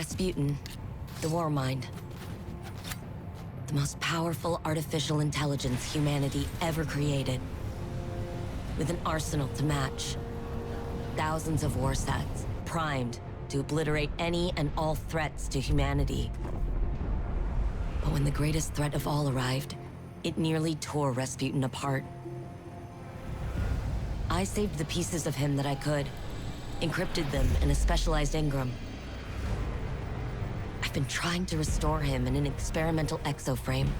Rasputin, the Warmind. The most powerful artificial intelligence humanity ever created. With an arsenal to match. Thousands of war sets, primed to obliterate any and all threats to humanity. But when the greatest threat of all arrived, it nearly tore Rasputin apart. I saved the pieces of him that I could, encrypted them in a specialized engram. I've been trying to restore him in an experimental exoframe,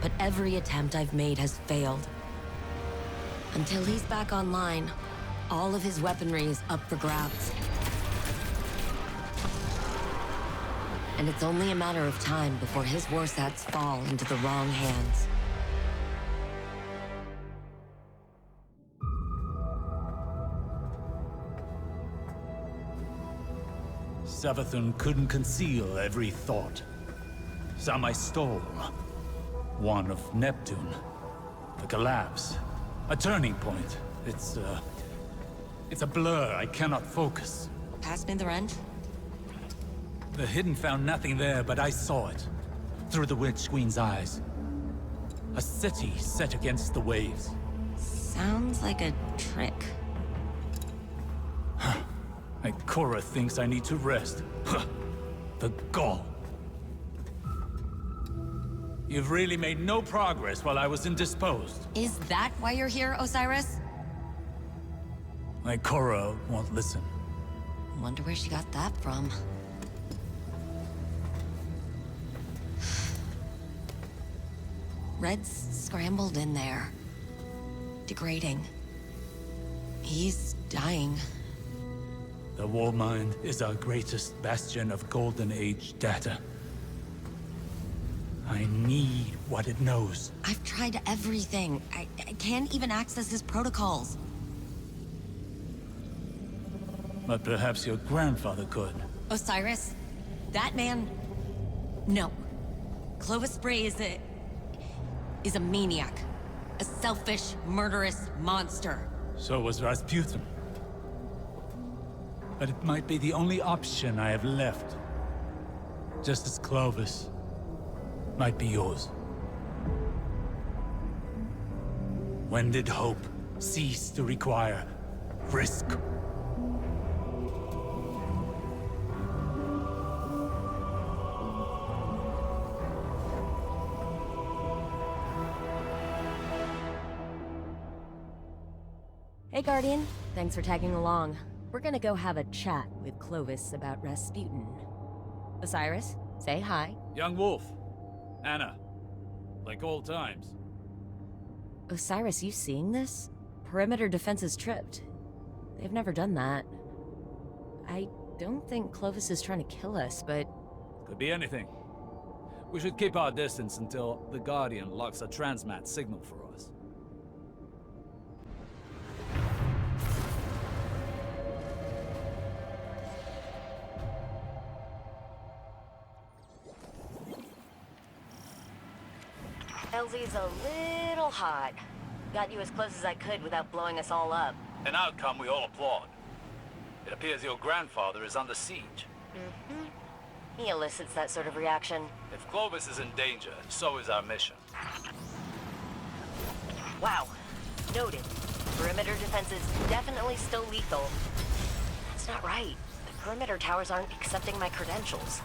but every attempt I've made has failed. Until he's back online, all of his weaponry is up for grabs. And it's only a matter of time before his warsats fall into the wrong hands. Savathun couldn't conceal every thought. Some I stole. One of Neptune. The collapse. A turning point. It's a blur. I cannot focus. Pass me the rent? The Hidden found nothing there, but I saw it. Through the Witch Queen's eyes. A city set against the waves. Sounds like a trick. Ikora thinks I need to rest. The gall. You've really made no progress while I was indisposed. Is that why you're here, Osiris? Ikora won't listen. Wonder where she got that from. Red's scrambled in there. Degrading. He's dying. The Warmind is our greatest bastion of Golden Age data. I need what it knows. I've tried everything. I can't even access his protocols. But perhaps your grandfather could. Osiris? That man? No. Clovis Bray is a maniac. A selfish, murderous monster. So was Rasputin. But it might be the only option I have left. Just as Clovis might be yours. When did hope cease to require risk? Hey, Guardian. Thanks for tagging along. We're gonna go have a chat with Clovis about Rasputin. Osiris, say hi. Young Wolf. Ana. Like old times. Osiris, you seeing this? Perimeter defense is tripped. They've never done that. I don't think Clovis is trying to kill us, but... Could be anything. We should keep our distance until the Guardian locks a transmat signal for us. LZ's a little hot. Got you as close as I could without blowing us all up. An outcome we all applaud. It appears your grandfather is under siege. He elicits that sort of reaction. If Clovis is in danger, so is our mission. Wow. Noted. Perimeter defense is definitely still lethal. That's not right. The perimeter towers aren't accepting my credentials.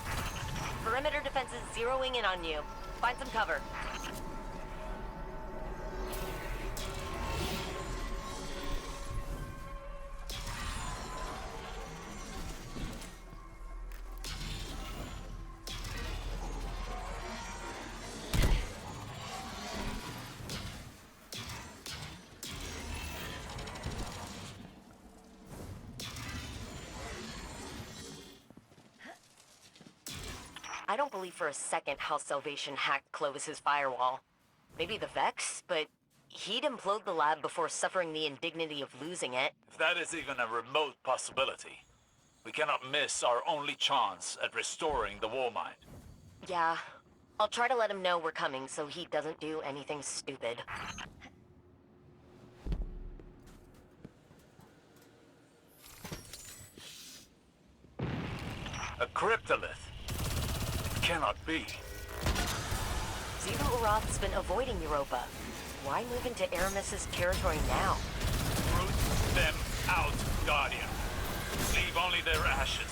Perimeter defense is zeroing in on you. Find some cover. I don't believe for a second House Salvation hacked Clovis's firewall. Maybe the Vex, but he'd implode the lab before suffering the indignity of losing it. If that is even a remote possibility, we cannot miss our only chance at restoring the Warmind. Yeah. I'll try to let him know we're coming so he doesn't do anything stupid. A cryptolith. It cannot be. Zivu Arath's been avoiding Europa. Why move into Aramis's territory now? Root them out, Guardian. Leave only their ashes.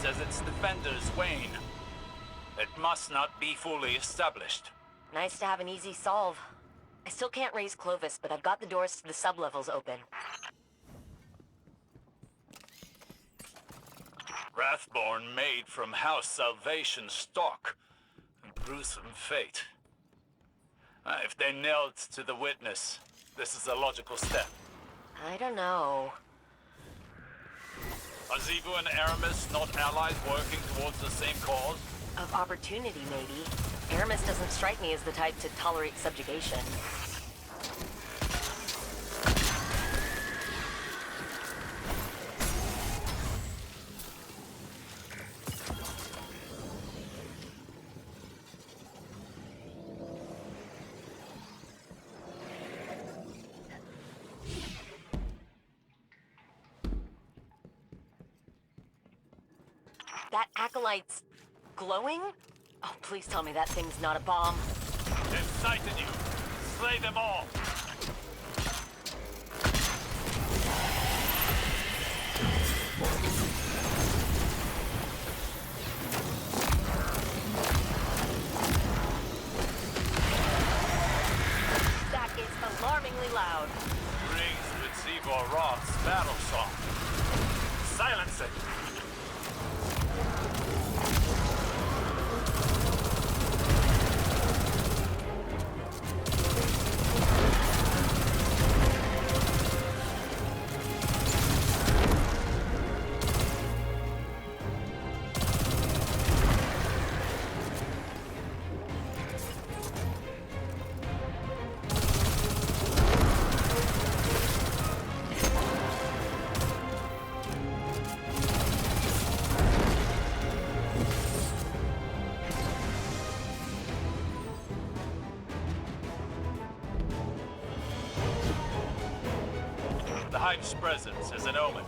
As its defenders wane. It must not be fully established. Nice to have an easy solve. I still can't raise Clovis, but I've got the doors to the sublevels open. Wrathborn made from House Salvation stock. A gruesome fate. If they knelt to the witness, this is a logical step. I don't know. Are Zivu and Aramis not allies working towards the same cause? Of opportunity, maybe. Aramis doesn't strike me as the type to tolerate subjugation. That acolyte's glowing? Oh, please tell me that thing's not a bomb. They've sighted you. Slay them all. That is alarmingly loud. Rings with Zivu Arath's battle song. Silence it. Hive's presence is an omen.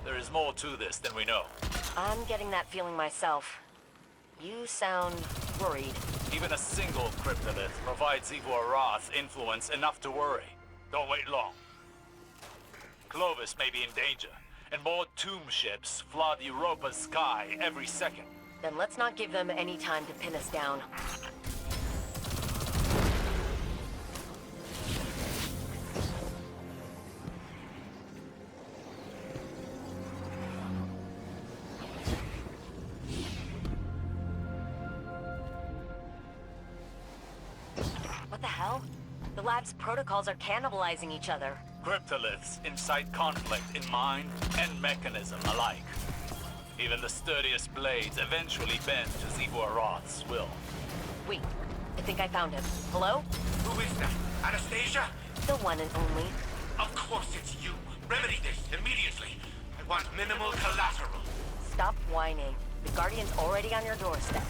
There is more to this than we know. I'm getting that feeling myself. You sound worried. Even a single cryptolith provides Zivu Arath influence enough to worry. Don't wait long. Clovis may be in danger, and more tomb ships flood Europa's sky every second. Then let's not give them any time to pin us down. What the hell? The lab's protocols are cannibalizing each other. Cryptoliths incite conflict in mind and mechanism alike. Even the sturdiest blades eventually bend to Ziggurat's will. Wait, I think I found him. Hello? Who is that? Anastasia? The one and only. Of course it's you. Remedy this immediately. I want minimal collateral. Stop whining. The Guardian's already on your doorstep.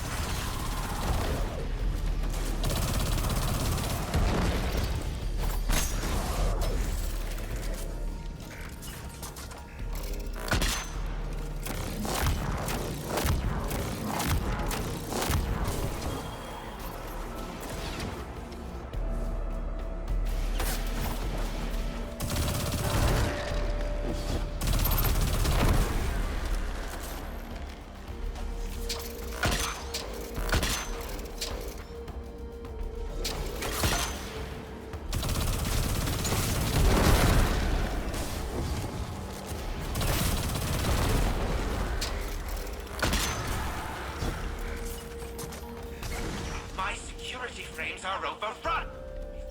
Are overrun!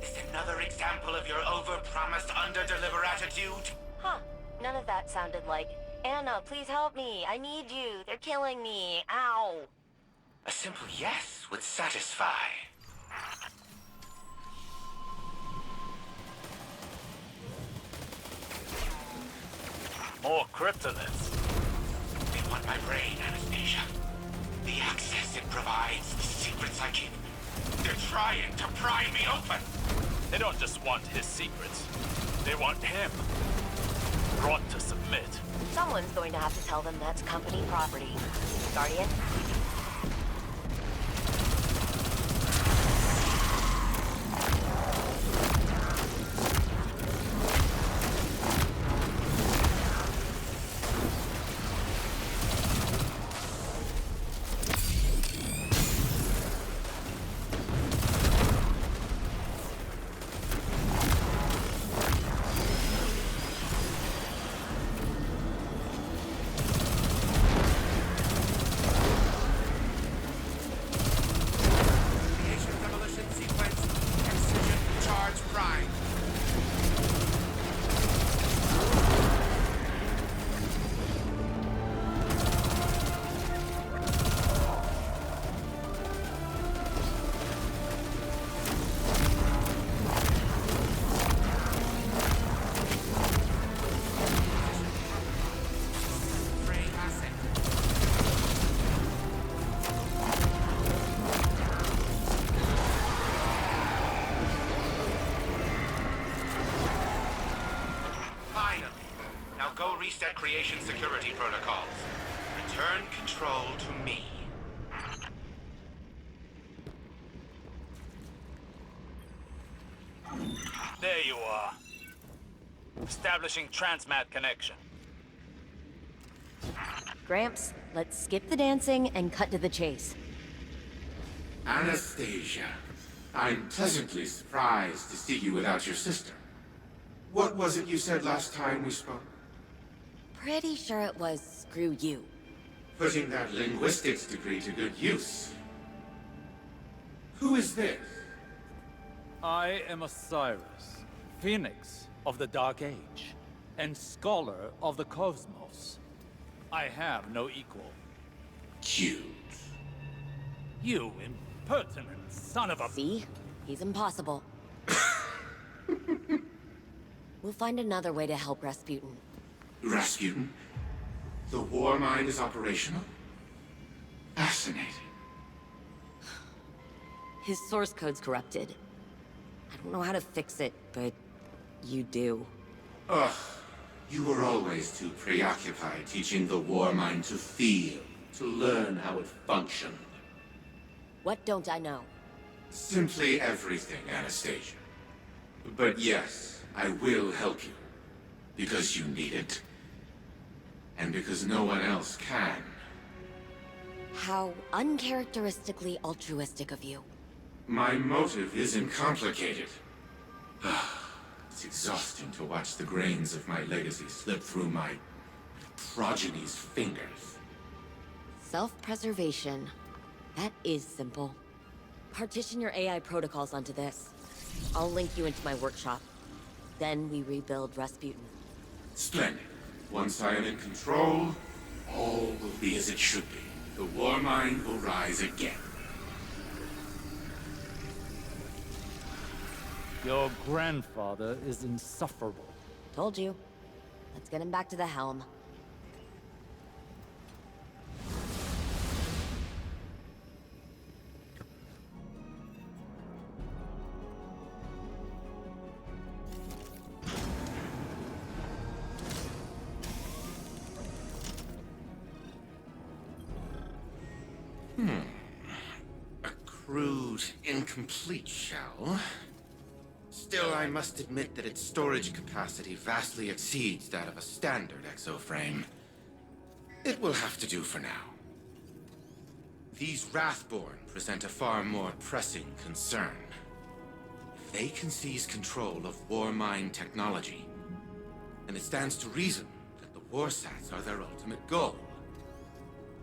Is this another example of your over-promised, under-deliver attitude? Huh. None of that sounded like, Ana, please help me. I need you. They're killing me. Ow. A simple yes would satisfy. More cryptoliths. They want my brain, Anastasia. The access it provides, the secrets I keep. They're trying to pry me open! They don't just want his secrets. They want him. Brought to submit. Someone's going to have to tell them that's company property. Guardian? Reset creation security protocols. Return control to me. There you are. Establishing transmat connection. Gramps, let's skip the dancing and cut to the chase. Anastasia, I'm pleasantly surprised to see you without your sister. What was it you said last time we spoke? Pretty sure it was screw you. Putting that linguistics degree to good use. Who is this? I am Osiris, Phoenix of the Dark Age, and Scholar of the Cosmos. I have no equal. Cute. You impertinent son of a... See? He's impossible. We'll find another way to help Rasputin. Rasputin? The Warmind is operational? Fascinating. His source code's corrupted. I don't know how to fix it, but you do. Ugh. You were always too preoccupied teaching the Warmind to feel, to learn how it functioned. What don't I know? Simply everything, Anastasia. But yes, I will help you. Because you need it. And because no one else can. How uncharacteristically altruistic of you. My motive isn't complicated. It's exhausting to watch the grains of my legacy slip through my progeny's fingers. Self-preservation. That is simple. Partition your AI protocols onto this. I'll link you into my workshop. Then we rebuild Rasputin. Splendid. Once I am in control, all will be as it should be. The Warmind will rise again. Your grandfather is insufferable. Told you. Let's get him back to the helm. A crude, incomplete shell. Still, I must admit that its storage capacity vastly exceeds that of a standard exoframe. It will have to do for now. These Wrathborn present a far more pressing concern. If they can seize control of Warmind technology, then it stands to reason that the Warsats are their ultimate goal.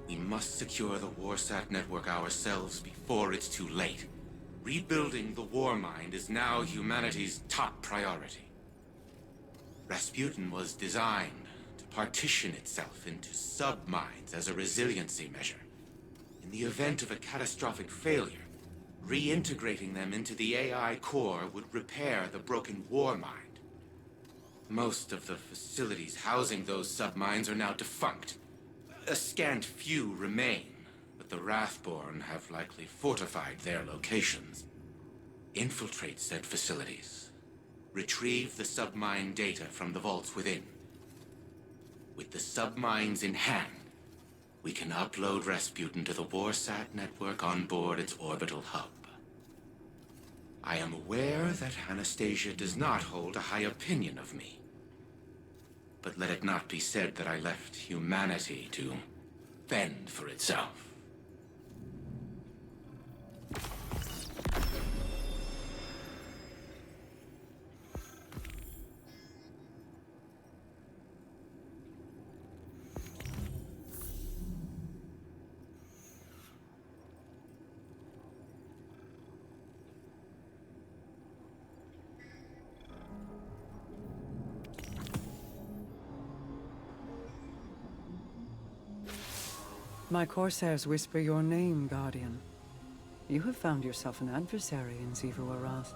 We must secure the Warsat network ourselves before it's too late. Rebuilding the Warmind is now humanity's top priority. Rasputin was designed to partition itself into sub-minds as a resiliency measure. In the event of a catastrophic failure, reintegrating them into the AI core would repair the broken Warmind. Most of the facilities housing those sub-minds are now defunct. A scant few remain, but the Wrathborn have likely fortified their locations. Infiltrate said facilities. Retrieve the sub-mind data from the vaults within. With the sub-minds in hand, we can upload Rasputin to the Warsat network on board its orbital hub. I am aware that Anastasia does not hold a high opinion of me. But let it not be said that I left humanity to fend for itself. My Corsairs whisper your name, Guardian. You have found yourself an adversary in Xivu Arath,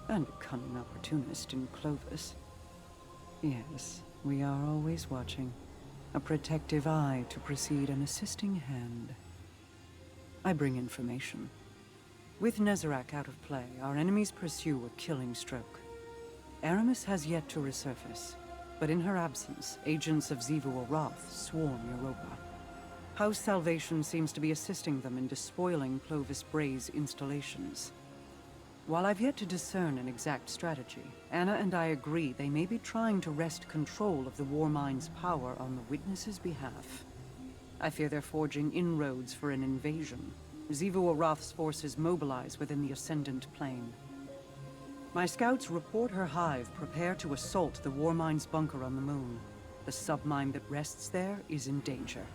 and a cunning opportunist in Clovis. Yes, we are always watching. A protective eye to precede an assisting hand. I bring information. With Nezarec out of play, our enemies pursue a killing stroke. Aramis has yet to resurface, but in her absence, agents of Xivu Arath swarm Europa. House Salvation seems to be assisting them in despoiling Clovis Bray's installations. While I've yet to discern an exact strategy, Ana and I agree they may be trying to wrest control of the Warmind's power on the Witness's behalf. I fear they're forging inroads for an invasion. Xivu Arath's forces mobilize within the Ascendant Plane. My scouts report her hive prepare to assault the Warmind's bunker on the moon. The submind that rests there is in danger.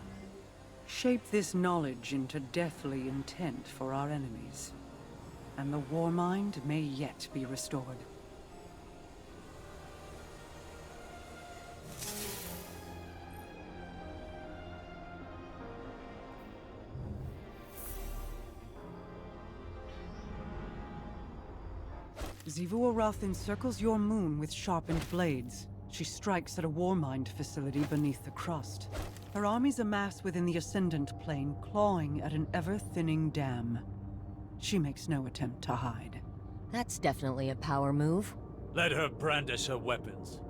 Shape this knowledge into deathly intent for our enemies, and the Warmind may yet be restored. Xivu Arath encircles your moon with sharpened blades. She strikes at a Warmind facility beneath the crust. Her armies amass within the Ascendant Plane, clawing at an ever-thinning dam. She makes no attempt to hide. That's definitely a power move. Let her brandish her weapons.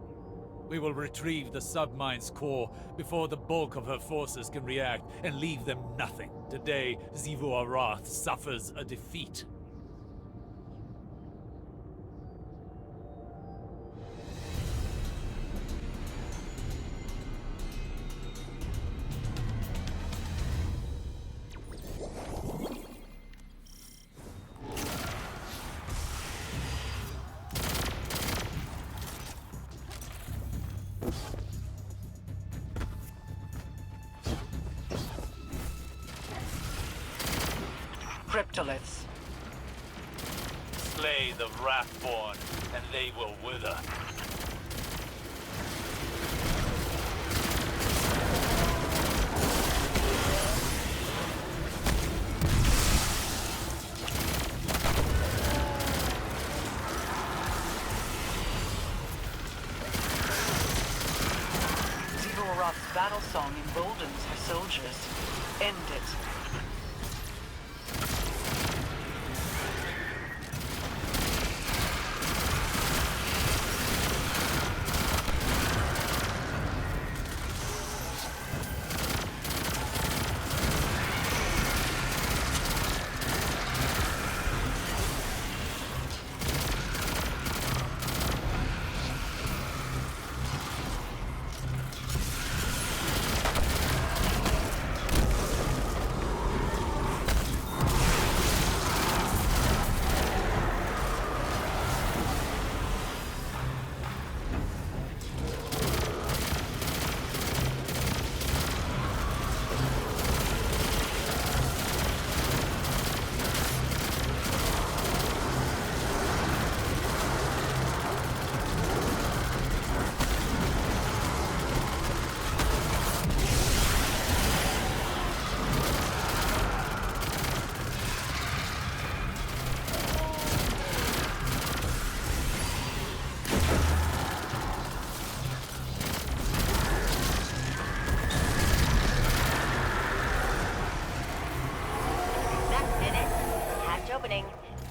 We will retrieve the submine's core before the bulk of her forces can react and leave them nothing. Today, Xivu Arath suffers a defeat. Cryptoliths. slay the Wrathborn, and they will wither. Zivil-Arath's battle song emboldens her soldiers. End it.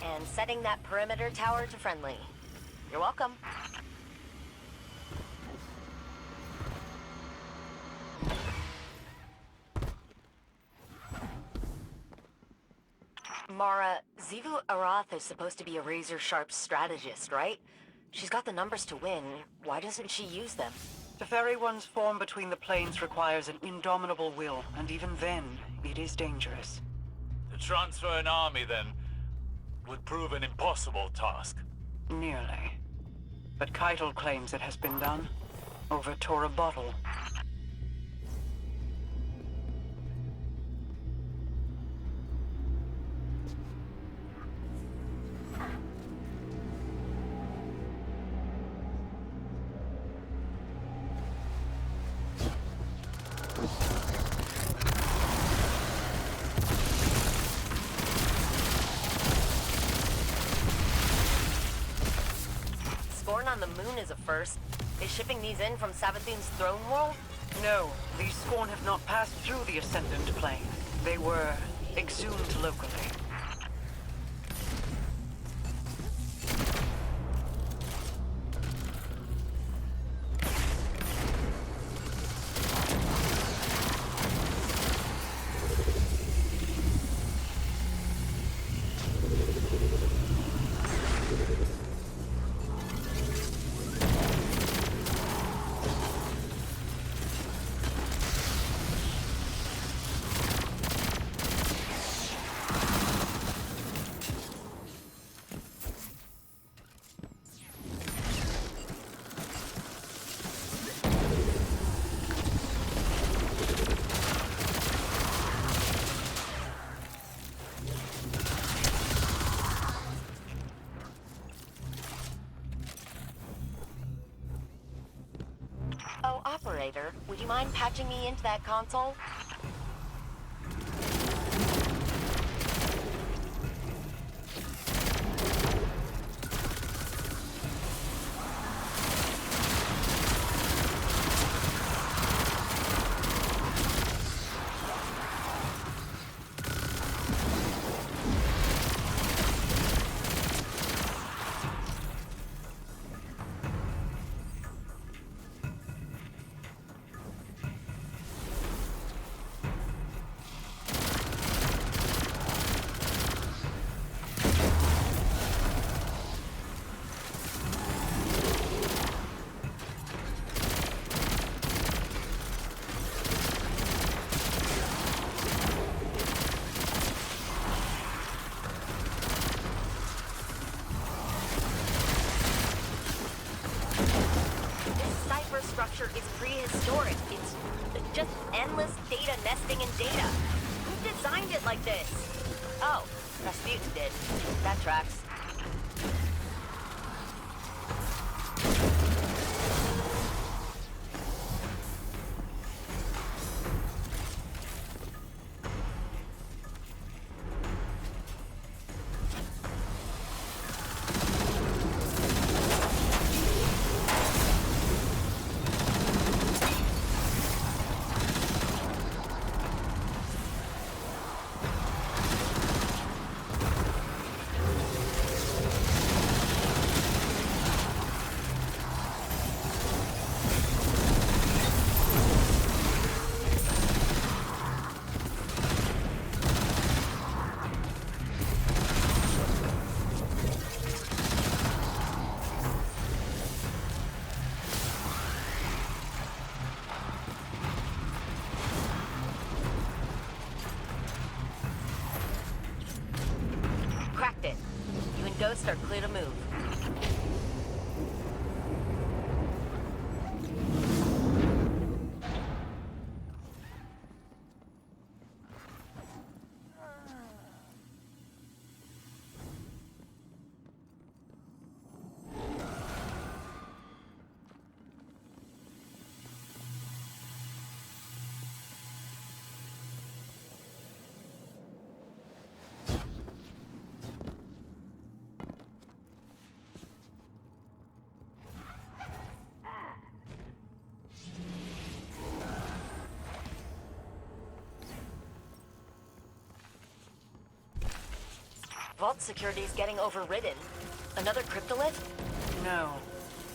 And setting that perimeter tower to friendly. You're welcome. Mara, Xivu-Arath is supposed to be a razor-sharp strategist, right? She's got the numbers to win. Why doesn't she use them? The Fairy One's form between the planes requires an indomitable will, and even then, it is dangerous. To transfer an army, then, would prove an impossible task. Nearly. But Keitel claims it has been done. Over Tora Bottle. On the moon is a first. Is shipping these in from Savathun's throne world? No, these Scorn have not passed through the Ascendant plane. They were exhumed locally. Oh, operator, would you mind patching me into that console? Structure is prehistoric. It's just endless data nesting in data. Who designed it like this? Oh, Rasputin did. That tracks. are clear to move. Vault security is getting overridden. Another cryptolith? No.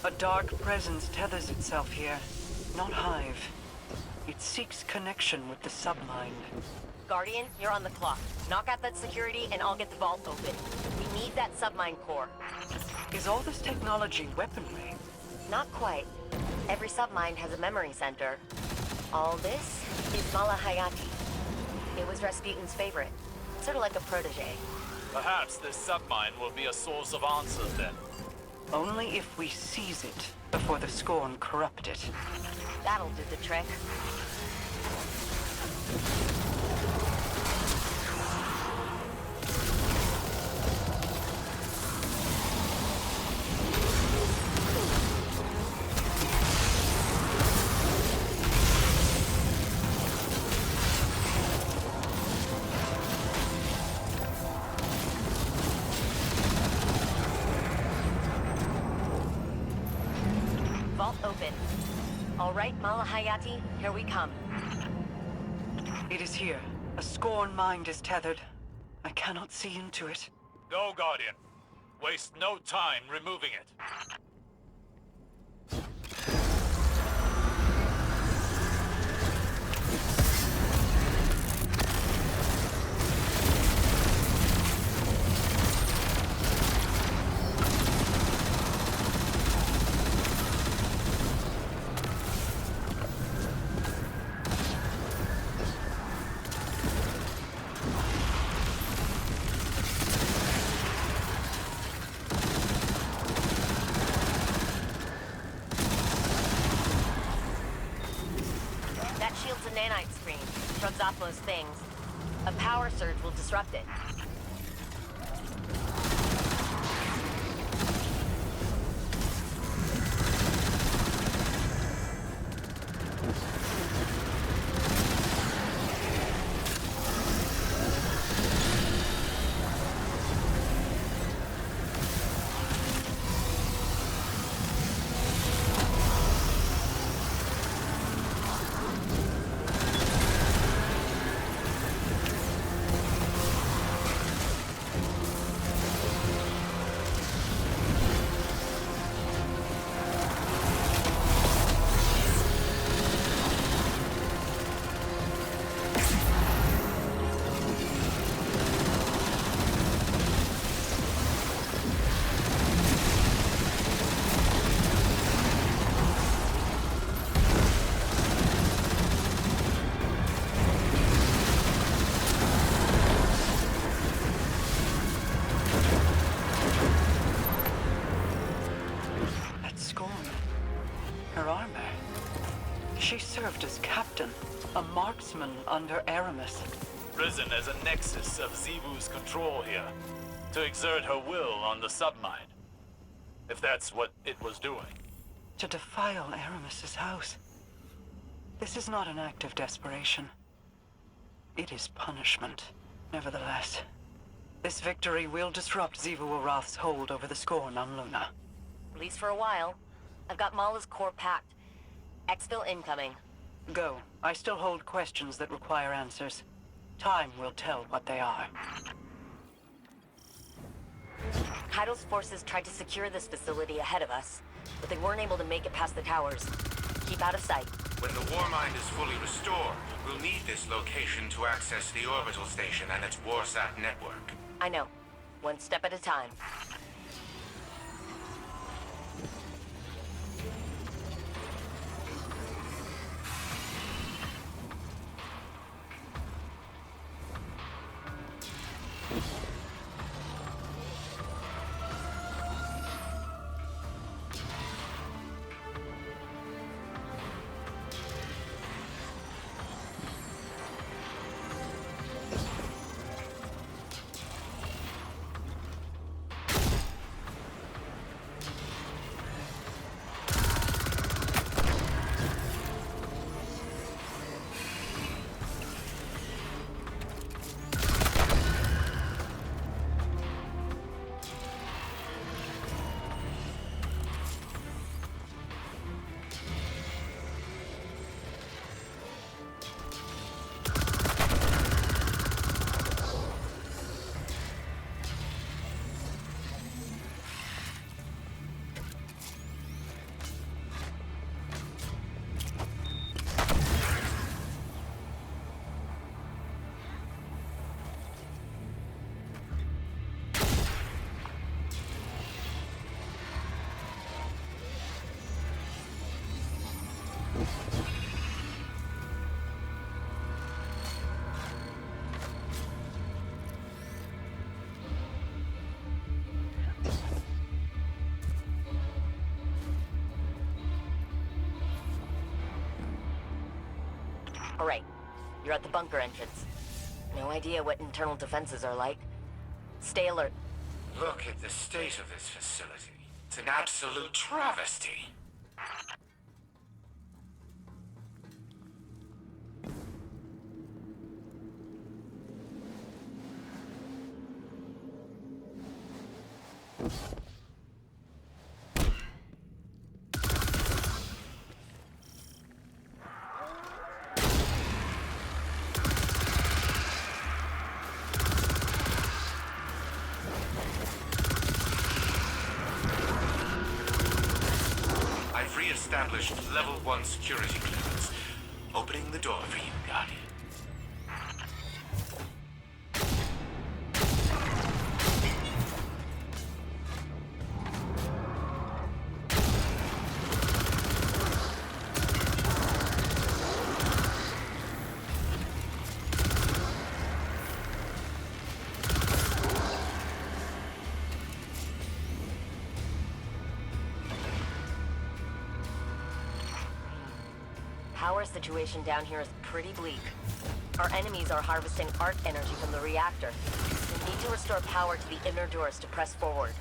A dark presence tethers itself here. Not Hive. It seeks connection with the submind. Guardian, you're on the clock. Knock out that security and I'll get the vault open. We need that submind core. Is all this technology weaponry? Not quite. Every submind has a memory center. All this is Malahayati. It was Rasputin's favorite. Sort of like a protege. Perhaps this submine will be a source of answers then. Only if we seize it before the Scorn corrupt it. That'll do the trick. Vault open. All right, Malahayati, here we come. It is here. A Scorn mind is tethered. I cannot see into it. Go, Guardian. Waste no time removing it. That shield's a nanite screen. Shrubs off most things. A power surge will disrupt it. She served as captain, a marksman under Aramis. Risen as a nexus of Xivu's control here, to exert her will on the submind. If that's what it was doing. To defile Aramis's house. This is not an act of desperation. It is punishment, nevertheless. This victory will disrupt Xivu Arath's hold over the Scorn on Luna. At least for a while. I've got Mala's core packed. Exfil incoming. Go. I still hold questions that require answers. Time will tell what they are. Kaido's forces tried to secure this facility ahead of us, but they weren't able to make it past the towers. Keep out of sight. When the Warmind is fully restored, we'll need this location to access the orbital station and its Warsat network. I know. One step at a time. All right, you're at the bunker entrance. No idea what internal defenses are like. Stay alert. Look at the state of this facility. It's an absolute travesty. Established level 1 security clearance. Opening the door for you, Guardian. Power situation down here is pretty bleak. Our enemies are harvesting arc energy from the reactor. We need to restore power to the inner doors to press forward.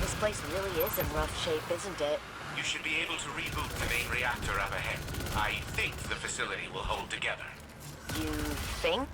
This place really is in rough shape, isn't it? You should be able to reboot the main reactor up ahead. I think the facility will hold together. You think?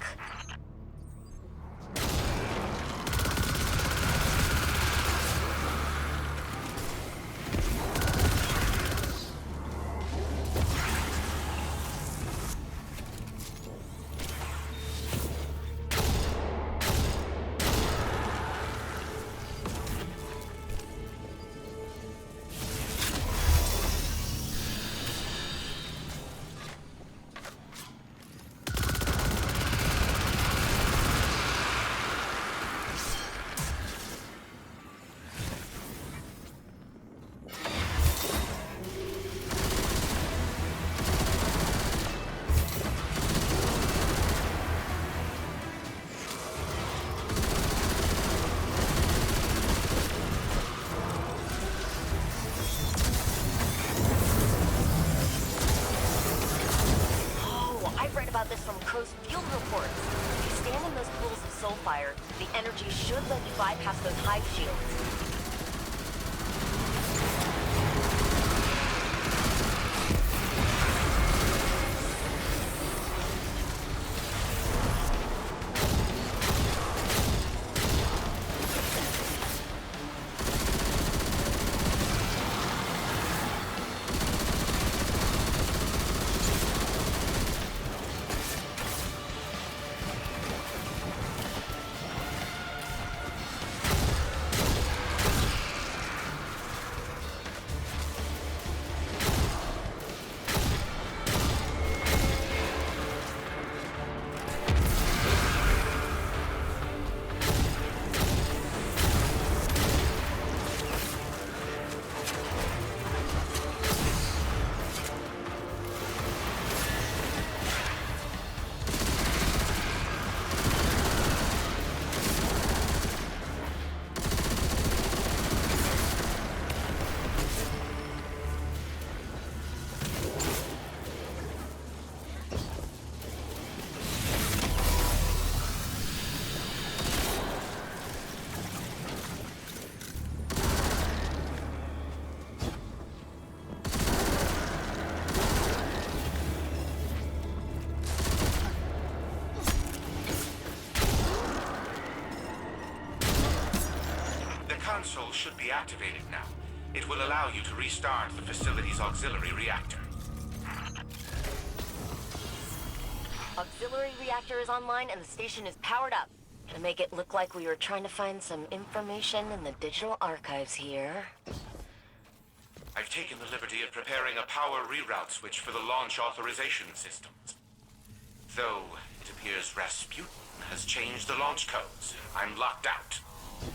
The energy should let you bypass those hive shields. console should be activated now. It will allow you to restart the facility's auxiliary reactor. Auxiliary reactor is online and the station is powered up. To make it look like we were trying to find some information in the digital archives here. I've taken the liberty of preparing a power reroute switch for the launch authorization systems. Though it appears Rasputin has changed the launch codes. I'm locked out.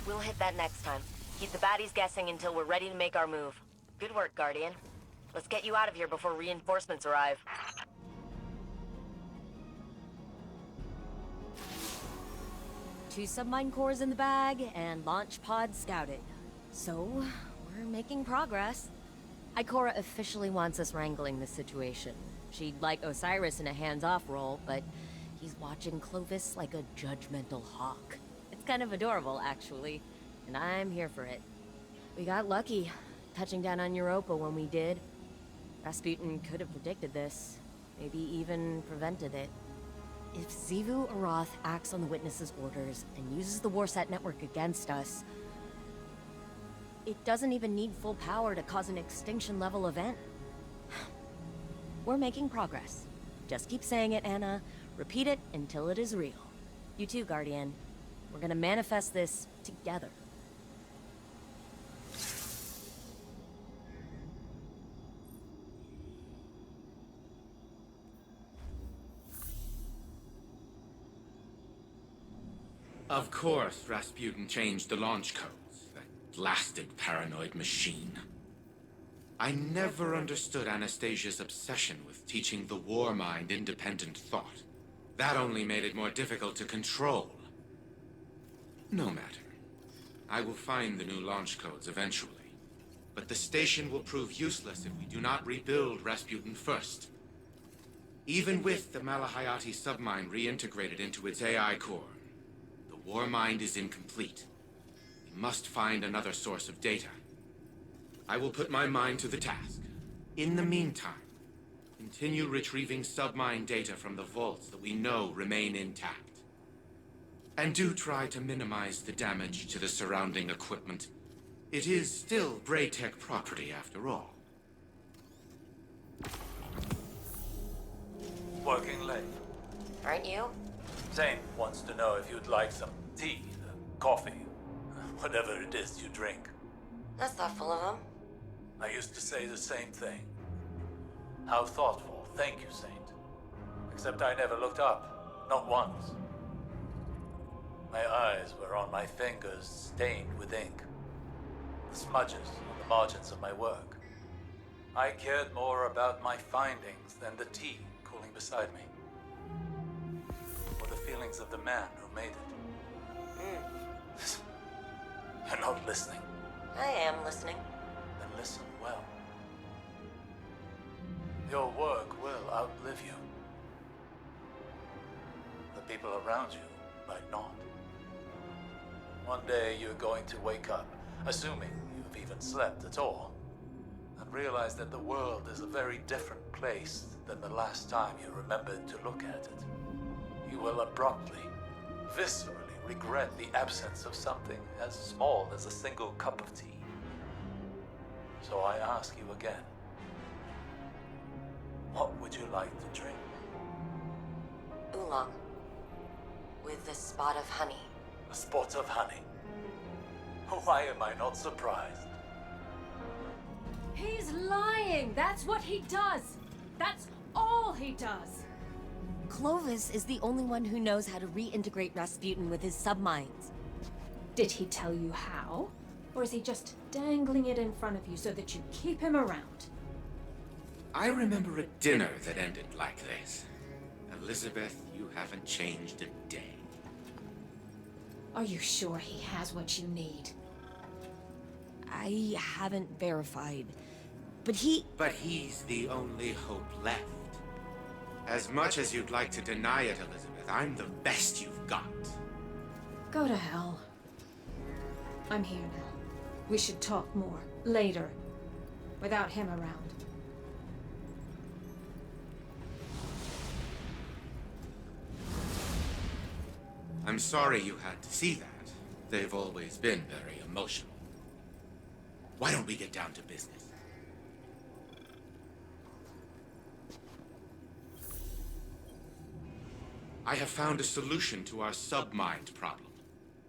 We'll hit that next time. Keep the baddies guessing until we're ready to make our move. Good work, Guardian. Let's get you out of here before reinforcements arrive. Two submine cores in the bag, and launch pod scouted. So, we're making progress. Ikora officially wants us wrangling this situation. She'd like Osiris in a hands-off role, but he's watching Clovis like a judgmental hawk. It's kind of adorable, actually, and I'm here for it. We got lucky, touching down on Europa when we did. Rasputin could have predicted this, maybe even prevented it. If Xivu Arath acts on the Witness's orders and uses the Warsat network against us, it doesn't even need full power to cause an extinction-level event. We're making progress. Just keep saying it, Ana. Repeat it until it is real. You too, Guardian. We're gonna manifest this together. Of course, Rasputin changed the launch codes. That blasted paranoid machine. I never understood Anastasia's obsession with teaching the Warmind independent thought. That only made it more difficult to control. No matter. I will find the new launch codes eventually. But the station will prove useless if we do not rebuild Rasputin first. Even with the Malahayati submine reintegrated into its AI core, the Warmind is incomplete. We must find another source of data. I will put my mind to the task. In the meantime, continue retrieving submine data from the vaults that we know remain intact. And do try to minimize the damage to the surrounding equipment. It is still Braytech property after all. Working late. Aren't you? Zane wants to know if you'd like some tea, coffee, whatever it is you drink. That's thoughtful of him. I used to say the same thing. How thoughtful. Thank you, Saint. Except I never looked up. Not once. My eyes were on my fingers stained with ink. The smudges on the margins of my work. I cared more about my findings than the tea cooling beside me. Or the feelings of the man who made it. You're not listening. I am listening. Then listen well. Your work will outlive you. The people around you might not. One day you're going to wake up, assuming you've even slept at all, and realize that the world is a very different place than the last time you remembered to look at it. You will abruptly, viscerally regret the absence of something as small as a single cup of tea. So I ask you again, what would you like to drink? Oolong. With a spot of honey. A spot of honey. Why am I not surprised? He's lying! That's what he does! That's all he does! Clovis is the only one who knows how to reintegrate Rasputin with his submines. Did he tell you how? Or is he just dangling it in front of you so that you keep him around? I remember a dinner that ended like this. Elizabeth, you haven't changed a day. Are you sure he has what you need? I haven't verified, but But he's the only hope left. As much as you'd like to deny it, Elizabeth, I'm the best you've got. Go to hell. I'm here now. We should talk more, later, without him around. I'm sorry you had to see that. They've always been very emotional. Why don't we get down to business? I have found a solution to our submind problem.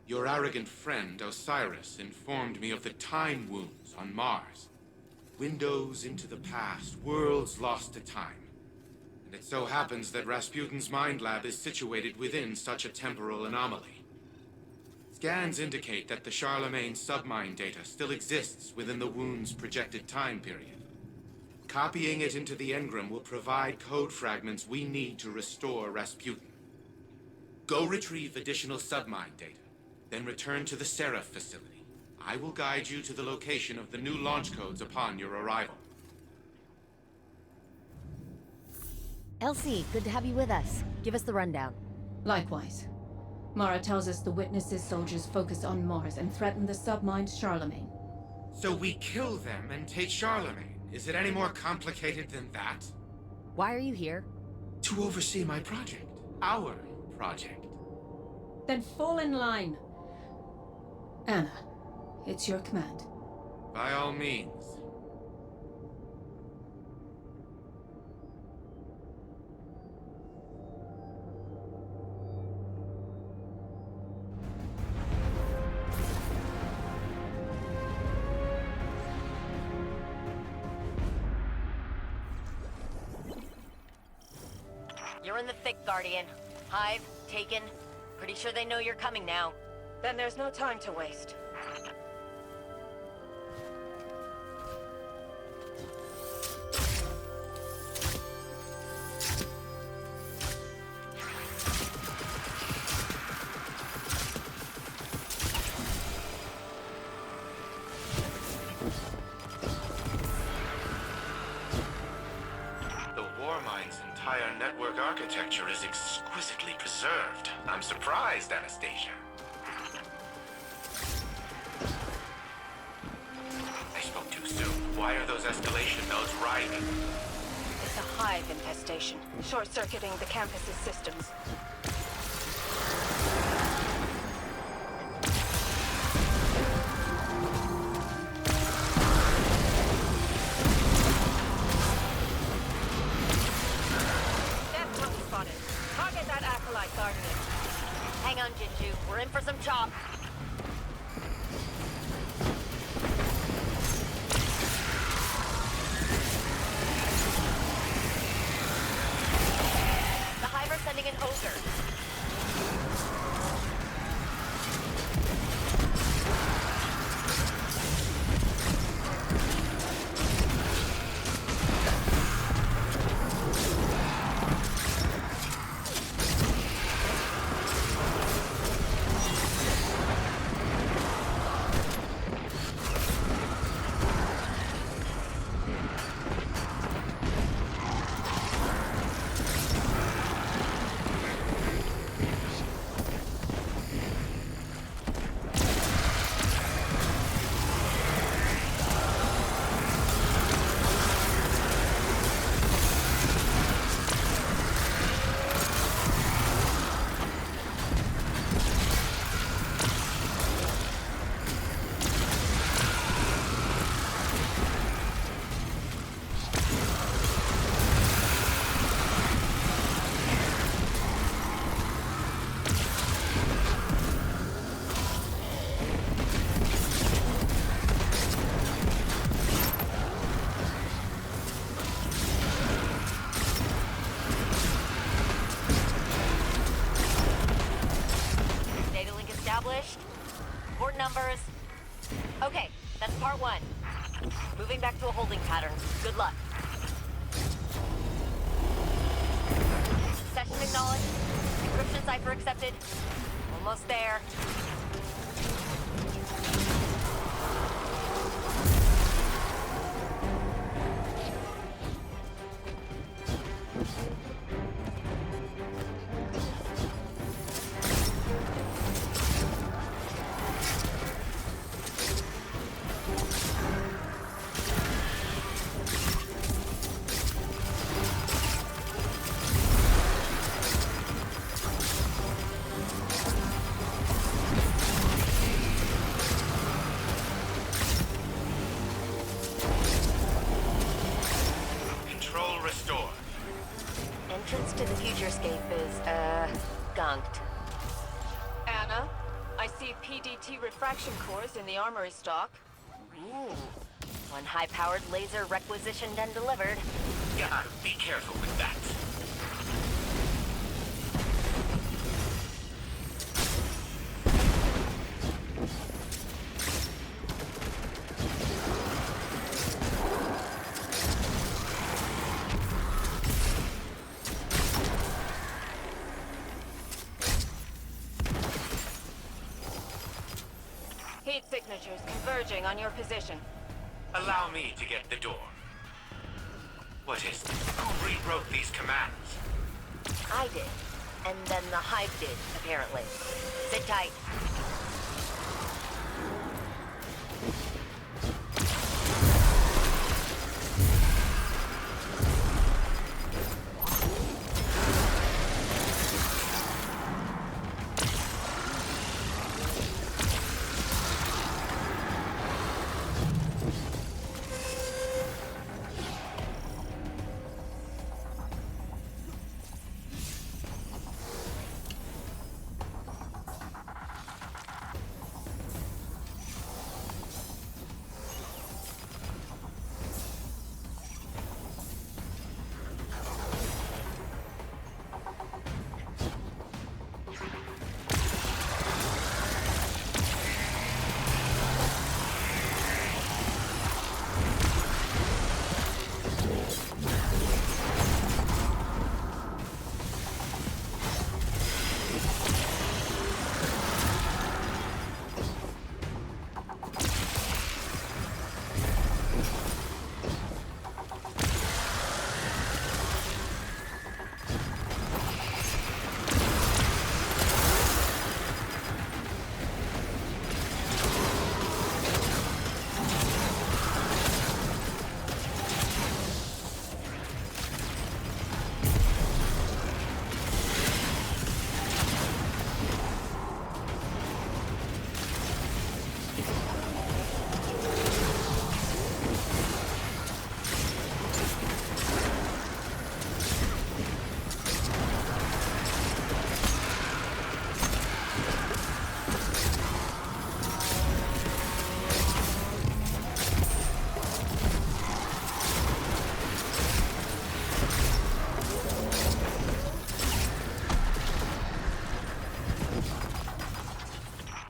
Your arrogant friend, Osiris, informed me of the time wounds on Mars. Windows into the past, worlds lost to time. And it so happens that Rasputin's mind lab is situated within such a temporal anomaly. Scans indicate that the Charlemagne submind data still exists within the wound's projected time period. Copying it into the engram will provide code fragments we need to restore Rasputin. Go retrieve additional submind data, then return to the Seraph facility. I will guide you to the location of the new launch codes upon your arrival. Elsie, good to have you with us. Give us the rundown. Likewise. Mara tells us the Witness's soldiers focused on Mars and threaten the submind Charlemagne. So we kill them and take Charlemagne. Is it any more complicated than that? Why are you here? To oversee my project. Our project. Then fall in line. Ana, it's your command. By all means. You're in the thick, Guardian. Hive, taken. Pretty sure they know you're coming now. Then there's no time to waste. The Warmind's entire network architecture is exquisitely preserved. I'm surprised, Anastasia. I spoke too soon. Why are those escalation nodes writhing? It's a hive infestation, short-circuiting the campus's systems. Target that acolyte, Guardian. Hang on, Jinju. We're in for some chop. The Hive are sending an ogre. Port numbers. Okay, that's part one. Moving back to a holding pattern. Good luck. Session acknowledged. Encryption cipher accepted. Almost there. to the futurescape is, gunked. Ana, I see PDT refraction cores in the armory stock. Ooh. One high-powered laser requisitioned and delivered. Yeah, be careful with that. Heat signatures converging on your position. Allow me to get the door. What is it? Who rewrote these commands? I did. And then the Hive did, apparently. Sit tight.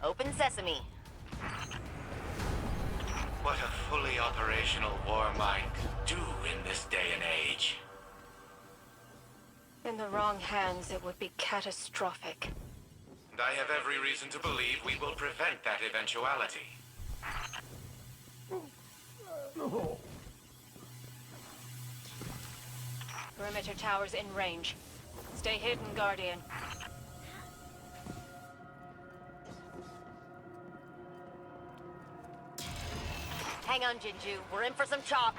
Open sesame. What a fully operational Warmind could do in this day and age. In the wrong hands, it would be catastrophic. And I have every reason to believe we will prevent that eventuality. Perimeter towers in range. Stay hidden, Guardian. Hang on, Jinju. We're in for some chop.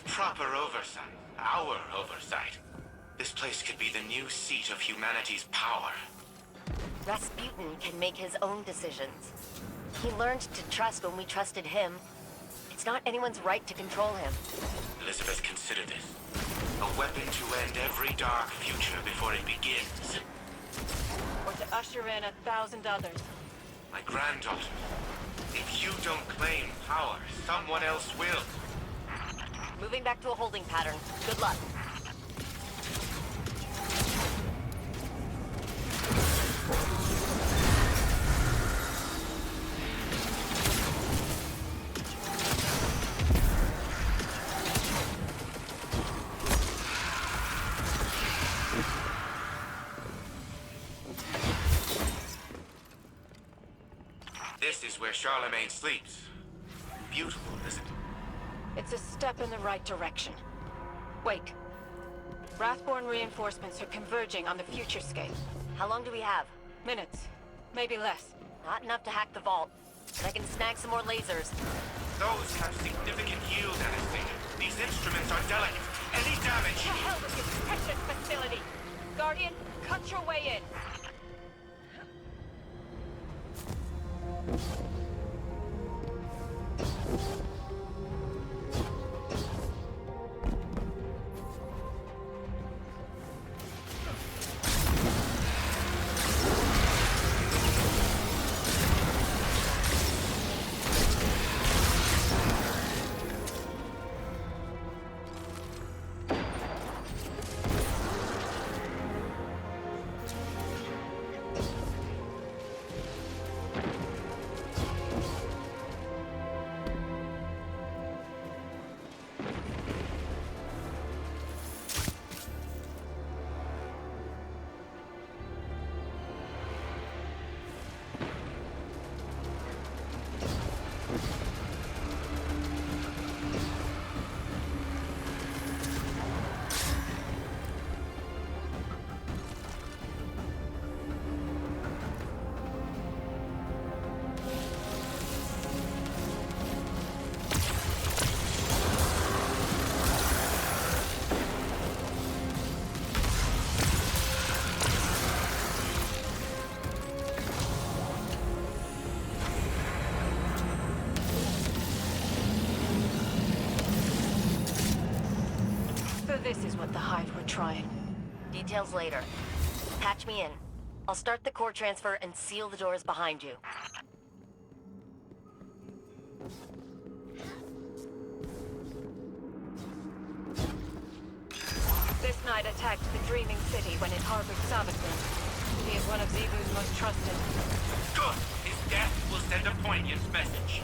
Proper oversight, our oversight, this place could be the new seat of humanity's power. Rasputin can make his own decisions. He learned to trust when we trusted him. It's It's not anyone's right to control him. Elizabeth, consider this. A weapon to end every dark future before it begins. Or to usher in 1,000 others. My granddaughter. If you don't claim power, someone else will. Moving back to a holding pattern. Good luck. This is where Charlemagne sleeps. Beautiful, isn't it? It's a step in the right direction. Wait. Wrathborn reinforcements are converging on the futurescape. How long do we have? Minutes. Maybe less. Not enough to hack the vault. But I can snag some more lasers. Those have significant yield, Anastasia. These instruments are delicate. Any damage... To hell with your detection facility! Guardian, cut your way in! This is what the Hive were trying. Details later. Patch me in. I'll start the core transfer and seal the doors behind you. This knight attacked the Dreaming City when it harbored Sabathun. He is one of Zebu's most trusted. Good! His death will send a poignant message.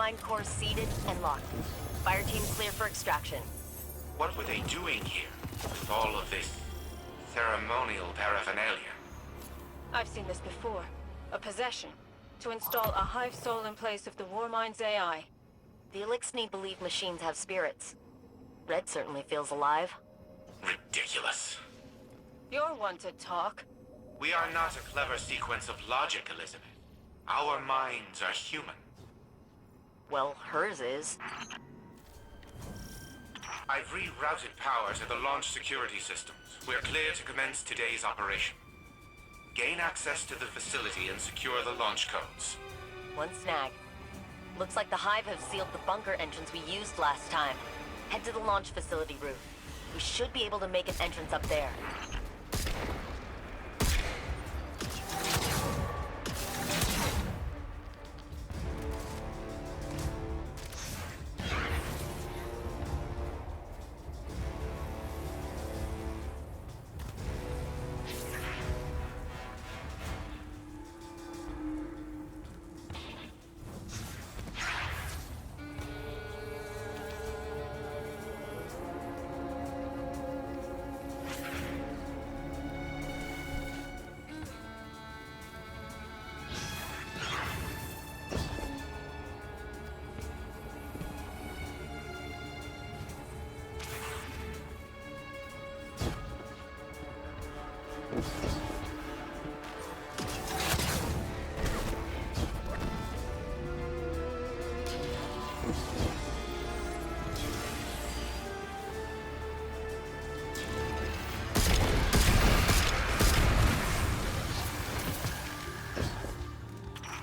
Warmind core seated and locked. Fire team clear for extraction. What were they doing here with all of this ceremonial paraphernalia? I've seen this before. A possession. To install a hive soul in place of the Warmind's AI. The Elixni believe machines have spirits. Red certainly feels alive. Ridiculous. You're one to talk. We are not a clever sequence of logic, Elizabeth. Our minds are human. Well, hers is. I've rerouted power to the launch security systems. We're clear to commence today's operation. Gain access to the facility and secure the launch codes. One snag. Looks like the Hive have sealed the bunker entrance we used last time. Head to the launch facility roof. We should be able to make an entrance up there.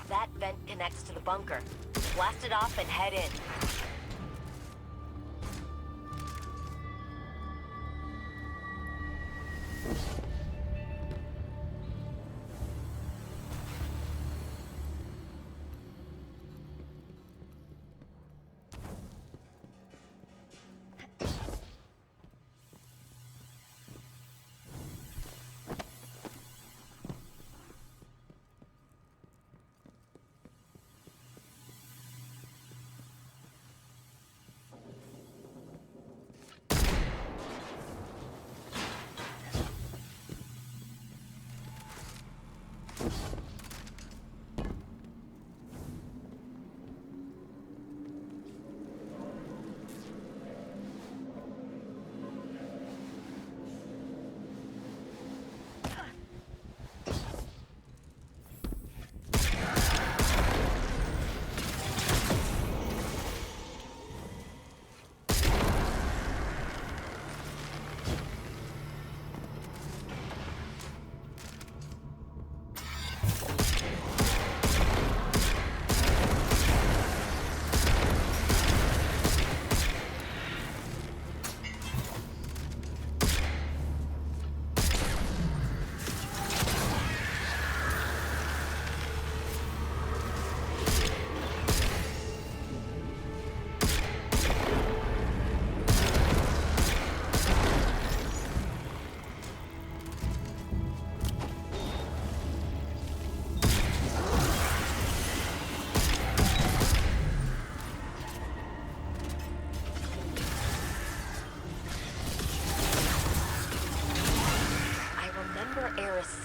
That vent connects to the bunker. Blast it off and head in.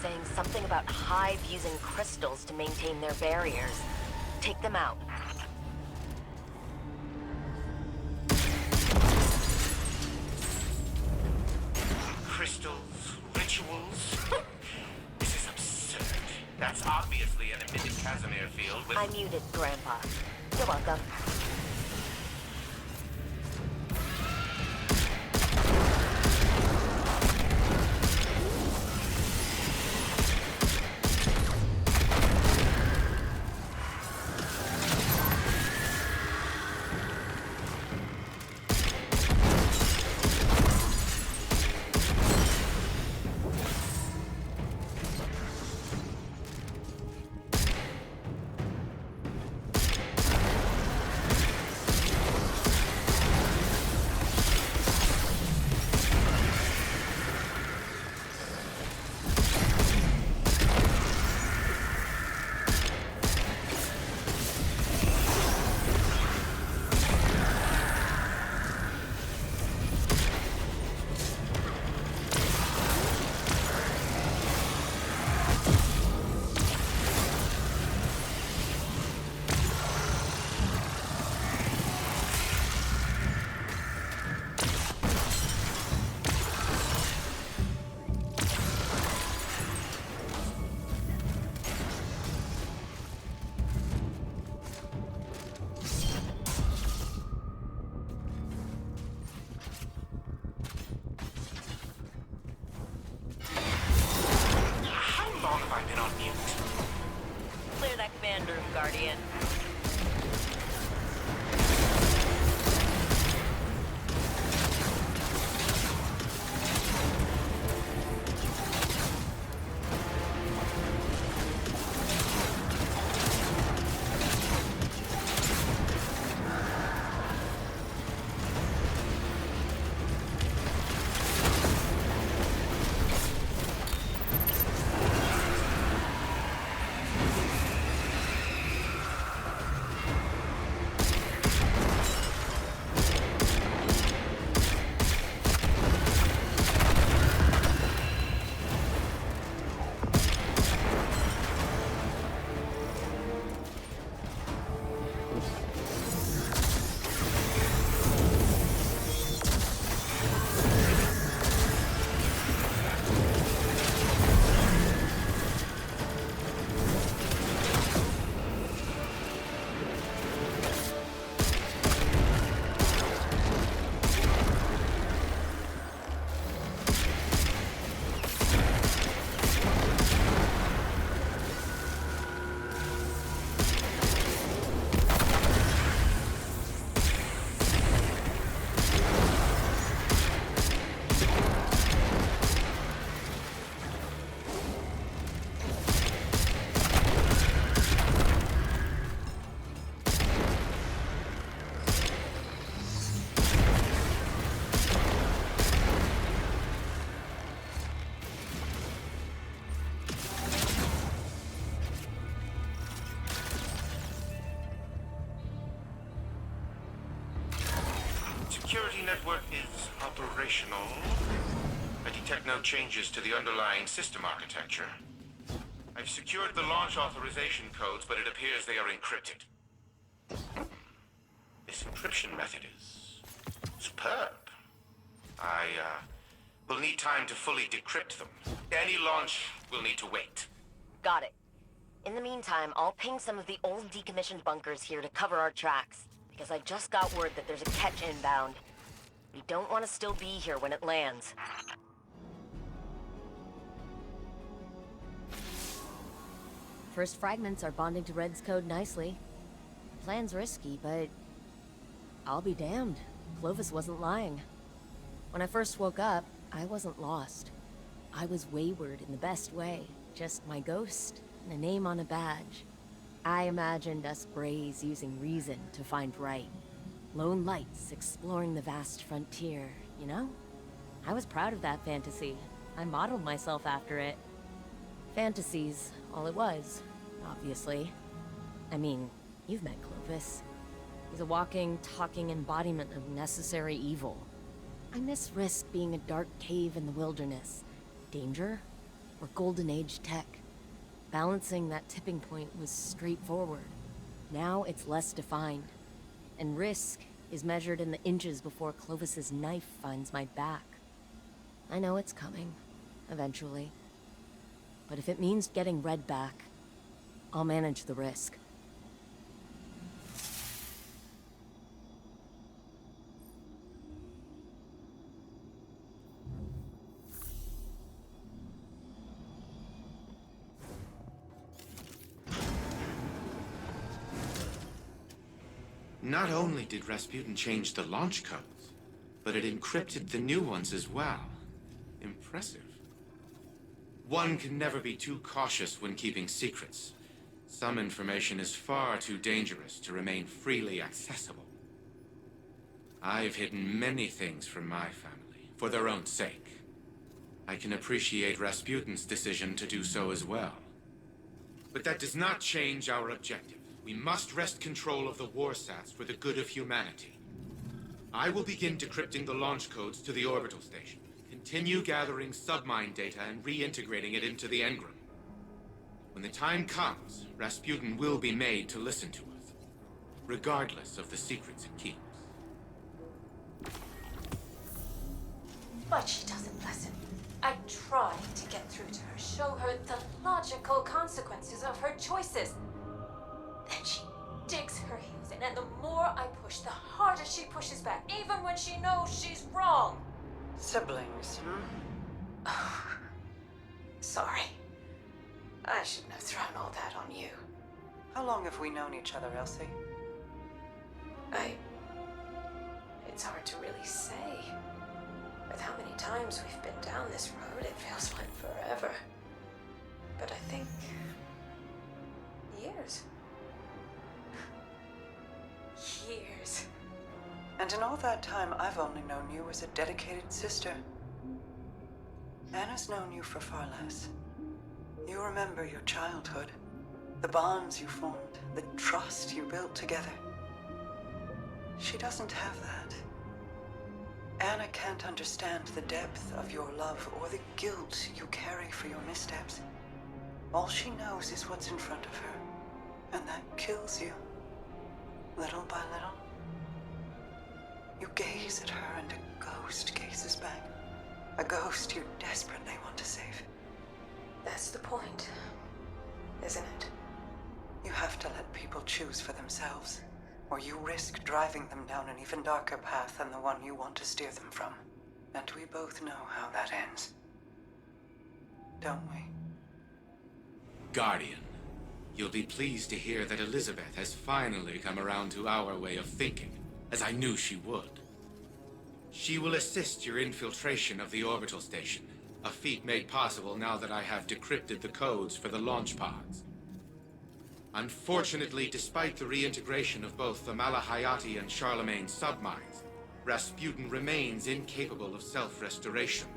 Saying something about Hive using crystals to maintain their barriers. Take them out. Crystals? Rituals? This is absurd. That's obviously an emitted Casimir field with... I muted, Grandpa. You're welcome. command room, Guardian. Security network is operational. I detect no changes to the underlying system architecture. I've secured the launch authorization codes, but it appears they are encrypted. This encryption method is superb. I will need time to fully decrypt them. Any launch will need to wait. Got it. In the meantime, I'll ping some of the old decommissioned bunkers here to cover our tracks, because I just got word that there's a catch inbound. We don't want to still be here when it lands. First fragments are bonding to Red's code nicely. The plan's risky, but I'll be damned. Clovis wasn't lying. When I first woke up, I wasn't lost. I was wayward in the best way. Just my ghost and a name on a badge. I imagined us Brays using reason to find right. Lone lights exploring the vast frontier, you know? I was proud of that fantasy. I modeled myself after it. Fantasies, all it was, obviously. I mean, you've met Clovis. He's a walking, talking embodiment of necessary evil. I miss Risk being a dark cave in the wilderness. Danger, or Golden Age tech. Balancing that tipping point was straightforward. Now it's less defined. And risk is measured in the inches before Clovis's knife finds my back. I know it's coming, eventually. But if it means getting Red back, I'll manage the risk. Not only did Rasputin change the launch codes, but it encrypted the new ones as well. Impressive. One can never be too cautious when keeping secrets. Some information is far too dangerous to remain freely accessible. I've hidden many things from my family, for their own sake. I can appreciate Rasputin's decision to do so as well. But that does not change our objective. We must wrest control of the warsats for the good of humanity. I will begin decrypting the launch codes to the orbital station. Continue gathering submine data and reintegrating it into the engram. When the time comes, Rasputin will be made to listen to us, regardless of the secrets it keeps. But she doesn't listen. I try to get through to her, show her the logical consequences of her choices. Then she digs her heels in, and the more I push, the harder she pushes back, even when she knows she's wrong. Siblings, Sorry. I shouldn't have thrown all that on you. How long have we known each other, Elsie? It's hard to really say. With how many times we've been down this road, it feels like forever. But I think... years. Years. And in all that time, I've only known you as a dedicated sister. Anna's known you for far less. You remember your childhood, the bonds you formed, the trust you built together. She doesn't have that. Ana can't understand the depth of your love or the guilt you carry for your missteps. All she knows is what's in front of her, and that kills you, little by little. You gaze at her and a ghost gazes back. A ghost you desperately want to save. That's the point, isn't it? You have to let people choose for themselves, or you risk driving them down an even darker path than the one you want to steer them from. And we both know how that ends. Don't we? Guardian, you'll be pleased to hear that Elizabeth has finally come around to our way of thinking, as I knew she would. She will assist your infiltration of the orbital station, a feat made possible now that I have decrypted the codes for the launch pods. Unfortunately, despite the reintegration of both the Malahayati and Charlemagne submines, Rasputin remains incapable of self-restoration.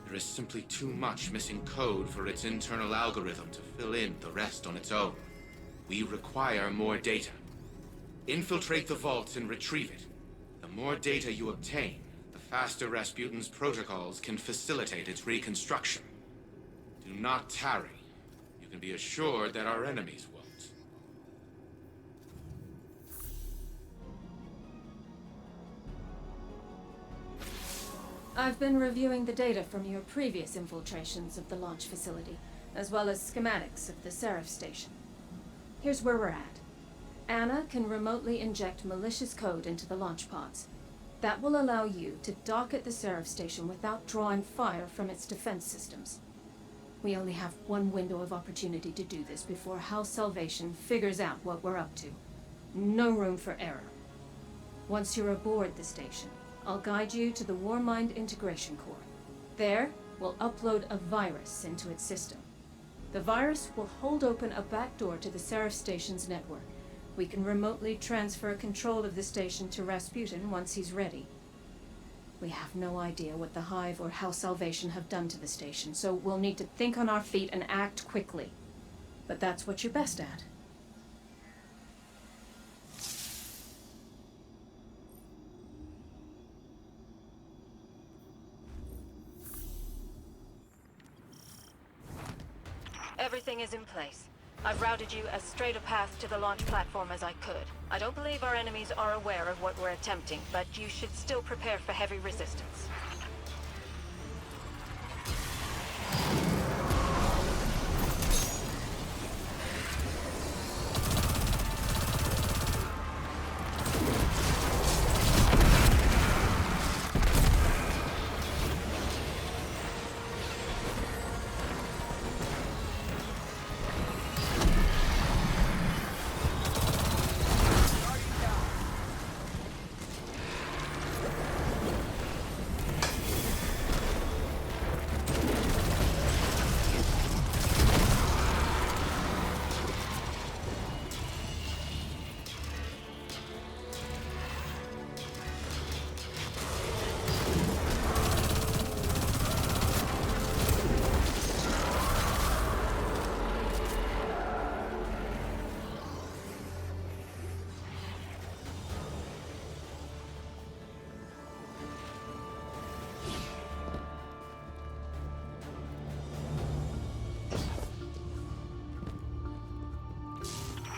There is simply too much missing code for its internal algorithm to fill in the rest on its own. We require more data. Infiltrate the vaults and retrieve it. The more data you obtain, the faster Rasputin's protocols can facilitate its reconstruction. Do not tarry. You can be assured that our enemies won't. I've been reviewing the data from your previous infiltrations of the launch facility, as well as schematics of the Seraph station. Here's where we're at. Ana can remotely inject malicious code into the launch pods. That will allow you to dock at the Seraph station without drawing fire from its defense systems. We only have one window of opportunity to do this before House Salvation figures out what we're up to. No room for error. Once you're aboard the station, I'll guide you to the Warmind integration core. There, we'll upload a virus into its system. The virus will hold open a backdoor to the Seraph station's network. We can remotely transfer control of the station to Rasputin once he's ready. We have no idea what the Hive or House Salvation have done to the station, so we'll need to think on our feet and act quickly. But that's what you're best at. Everything is in place. I've routed you as straight a path to the launch platform as I could. I don't believe our enemies are aware of what we're attempting, but you should still prepare for heavy resistance.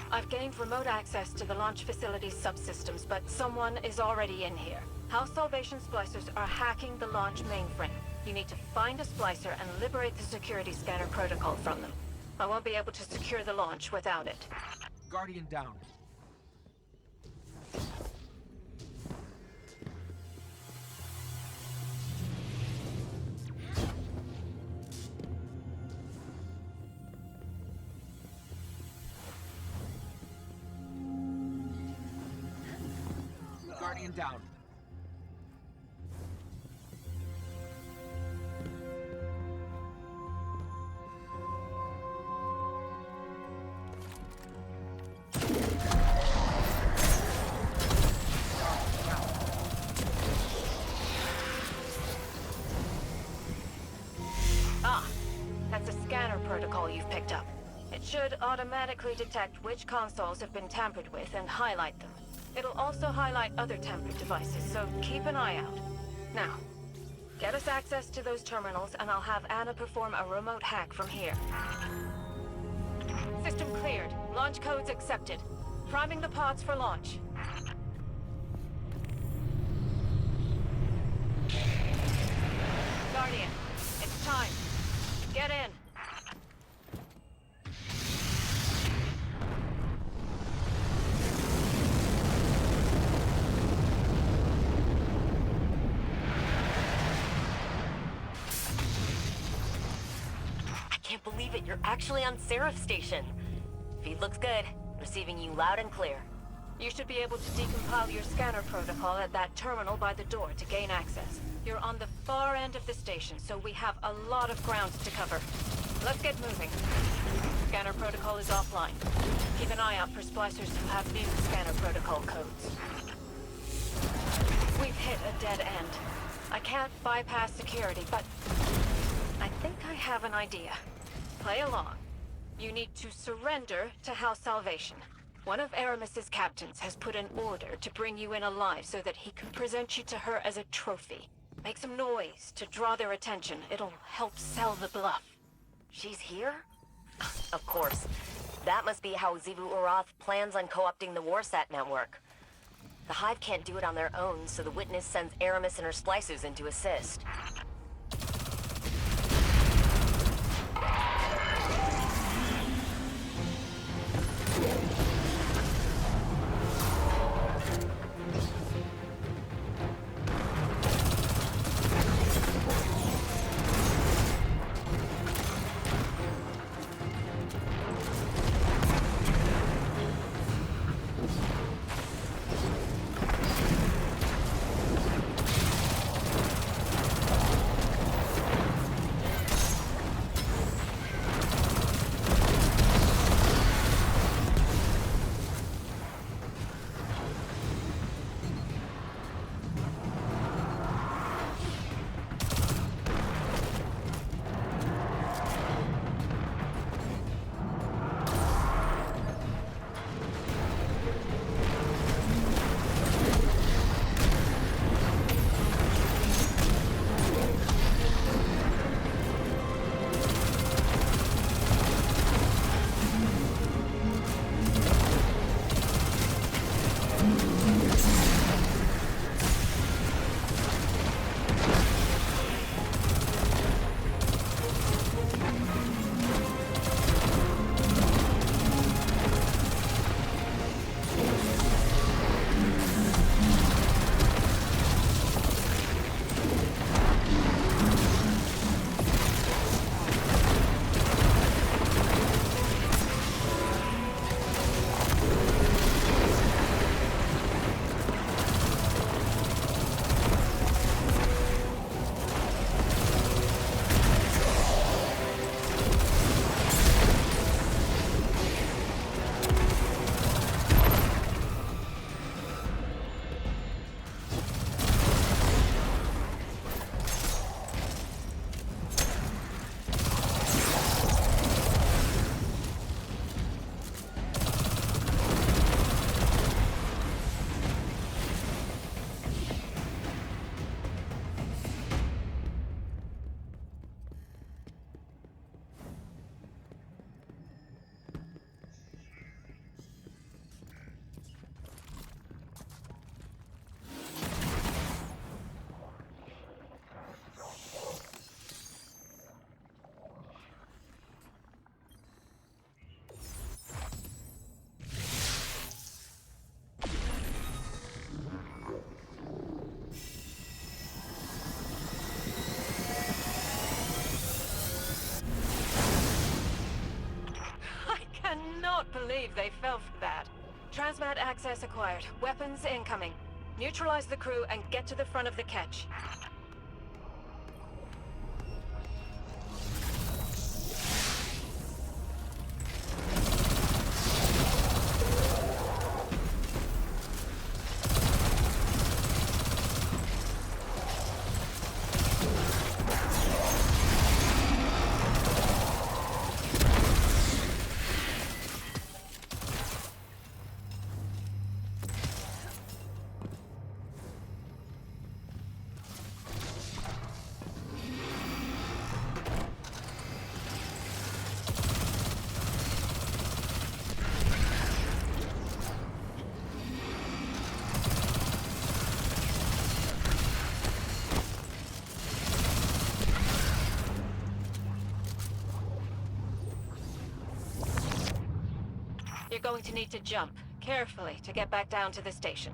I've gained remote access to the launch facility's subsystems, but someone is already in here. House Salvation splicers are hacking the launch mainframe. You need to find a splicer and liberate the security scanner protocol from them. I won't be able to secure the launch without it. Guardian down. down. That's a scanner protocol you've picked up. It should automatically detect which consoles have been tampered with and highlight them. It'll also highlight other tampered devices, so keep an eye out. Now, get us access to those terminals and I'll have Ana perform a remote hack from here. System cleared. Launch codes accepted. Priming the pods for launch. Guardian, it's time. Get in. I can't believe it. You're actually on Seraph Station. Feed looks good. Receiving you loud and clear. You should be able to decompile your scanner protocol at that terminal by the door to gain access. You're on the far end of the station, so we have a lot of ground to cover. Let's get moving. Scanner protocol is offline. Keep an eye out for splicers who have new scanner protocol codes. We've hit a dead end. I can't bypass security, but I think I have an idea. Play along. You need to surrender to House Salvation. One of Aramis's captains has put an order to bring you in alive so that he can present you to her as a trophy. Make some noise to draw their attention. It'll help sell the bluff. She's here? Of course. That must be how Xivu Arath plans on co-opting the Warsat network. The Hive can't do it on their own, so the Witness sends Aramis and her splicers in to assist. Believe they fell for that. Transmat access acquired. Weapons incoming. Neutralize the crew and get to the front of the catch. You're going to need to jump carefully to get back down to the station.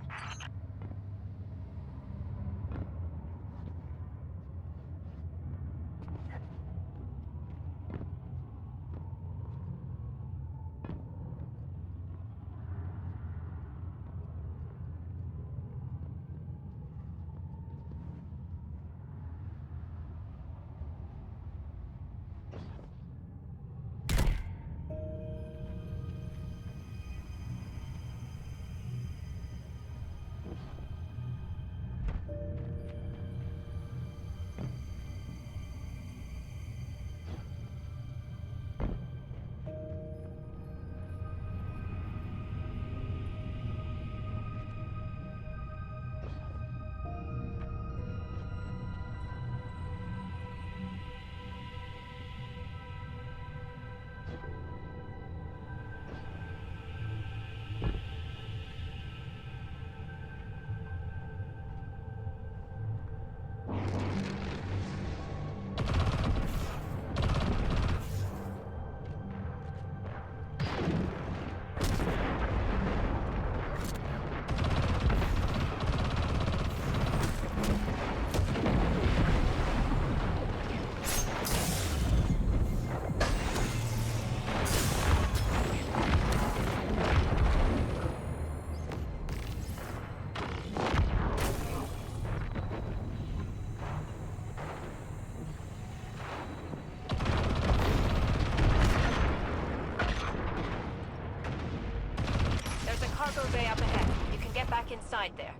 Cargo bay up ahead. You can get back inside there.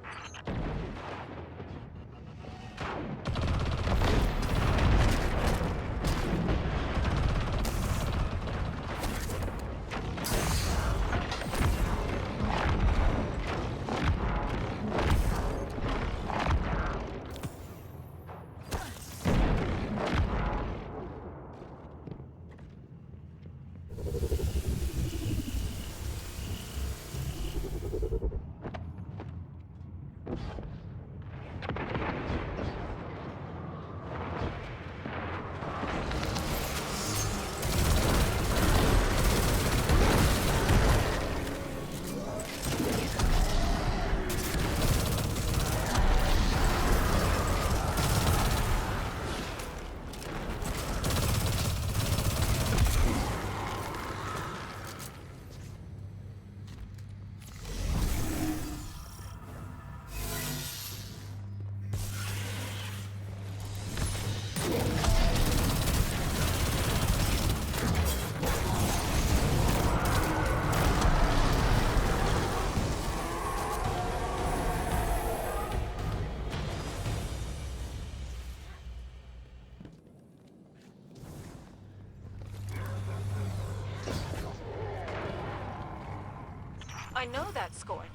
I know that Scorn.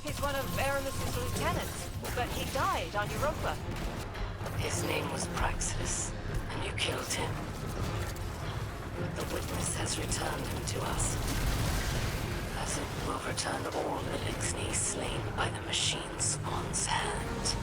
He's one of Aramis's lieutenants, but he died on Europa. His name was Praxis, and you killed him. The witness has returned him to us, as it will return all Elixni slain by the machine spawn's hand.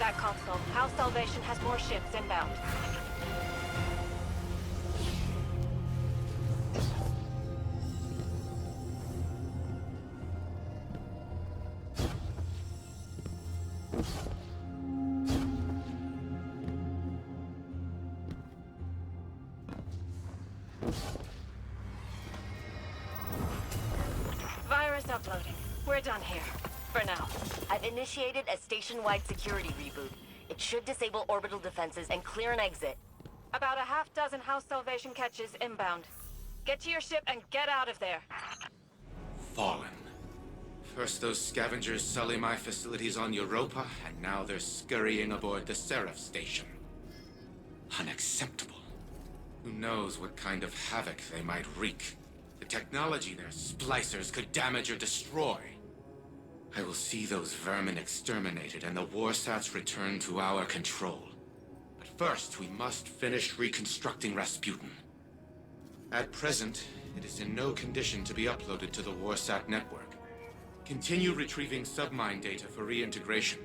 that console. House Salvation has more ships inbound. Virus uploading. We're done here. For now. I've initiated a station-wide security reboot. It should disable orbital defenses and clear an exit. About a half dozen House Salvation catches inbound. Get to your ship and get out of there. Fallen. First those scavengers sully my facilities on Europa, and now they're scurrying aboard the Seraph station. Unacceptable. Who knows what kind of havoc they might wreak. The technology their splicers could damage or destroy. I will see those vermin exterminated and the warsats returned to our control. But first, we must finish reconstructing Rasputin. At present, it is in no condition to be uploaded to the warsat network. Continue retrieving submine data for reintegration.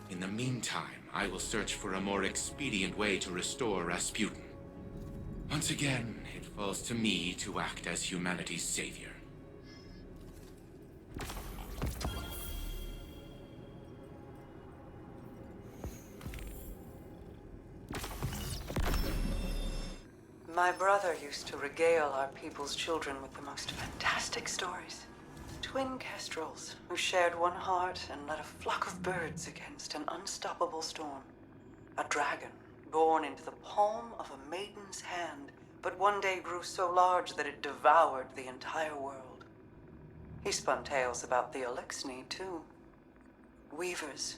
In the meantime, I will search for a more expedient way to restore Rasputin. Once again, it falls to me to act as humanity's savior. My brother used to regale our people's children with the most fantastic stories. Twin kestrels who shared one heart and led a flock of birds against an unstoppable storm. A dragon born into the palm of a maiden's hand, but one day grew so large that it devoured the entire world. He spun tales about the Elixni, too. Weavers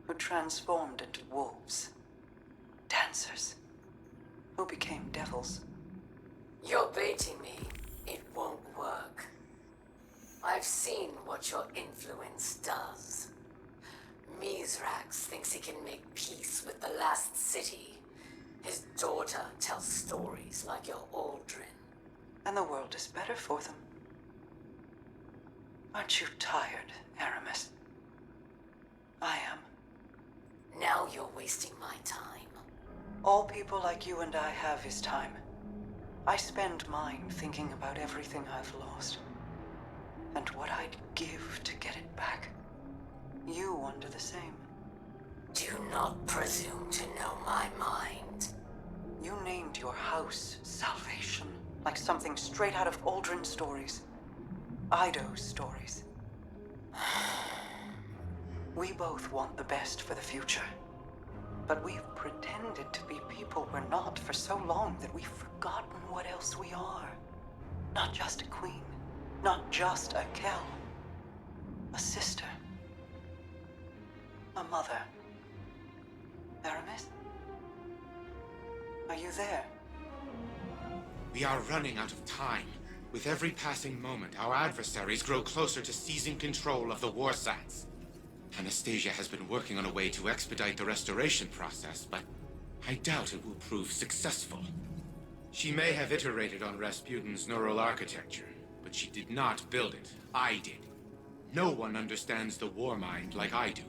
who transformed into wolves. Dancers who became devils. You're baiting me. It won't work. I've seen what your influence does. Mizrax thinks he can make peace with the last city. His daughter tells stories like your Aldrin. And the world is better for them. Aren't you tired, Aramis? I am. Now you're wasting my time. All people like you and I have is time. I spend mine thinking about everything I've lost. And what I'd give to get it back. You wonder the same. Do not presume to know my mind. You named your house Salvation, like something straight out of Aldrin stories. Ido's stories. We both want the best for the future. But we've pretended to be people we're not for so long that we've forgotten what else we are. Not just a queen. Not just a Kell. A sister. A mother. Aramis? Are you there? We are running out of time. With every passing moment, our adversaries grow closer to seizing control of the warsats. Anastasia has been working on a way to expedite the restoration process, but I doubt it will prove successful. She may have iterated on Rasputin's neural architecture, but she did not build it. I did. No one understands the Warmind like I do.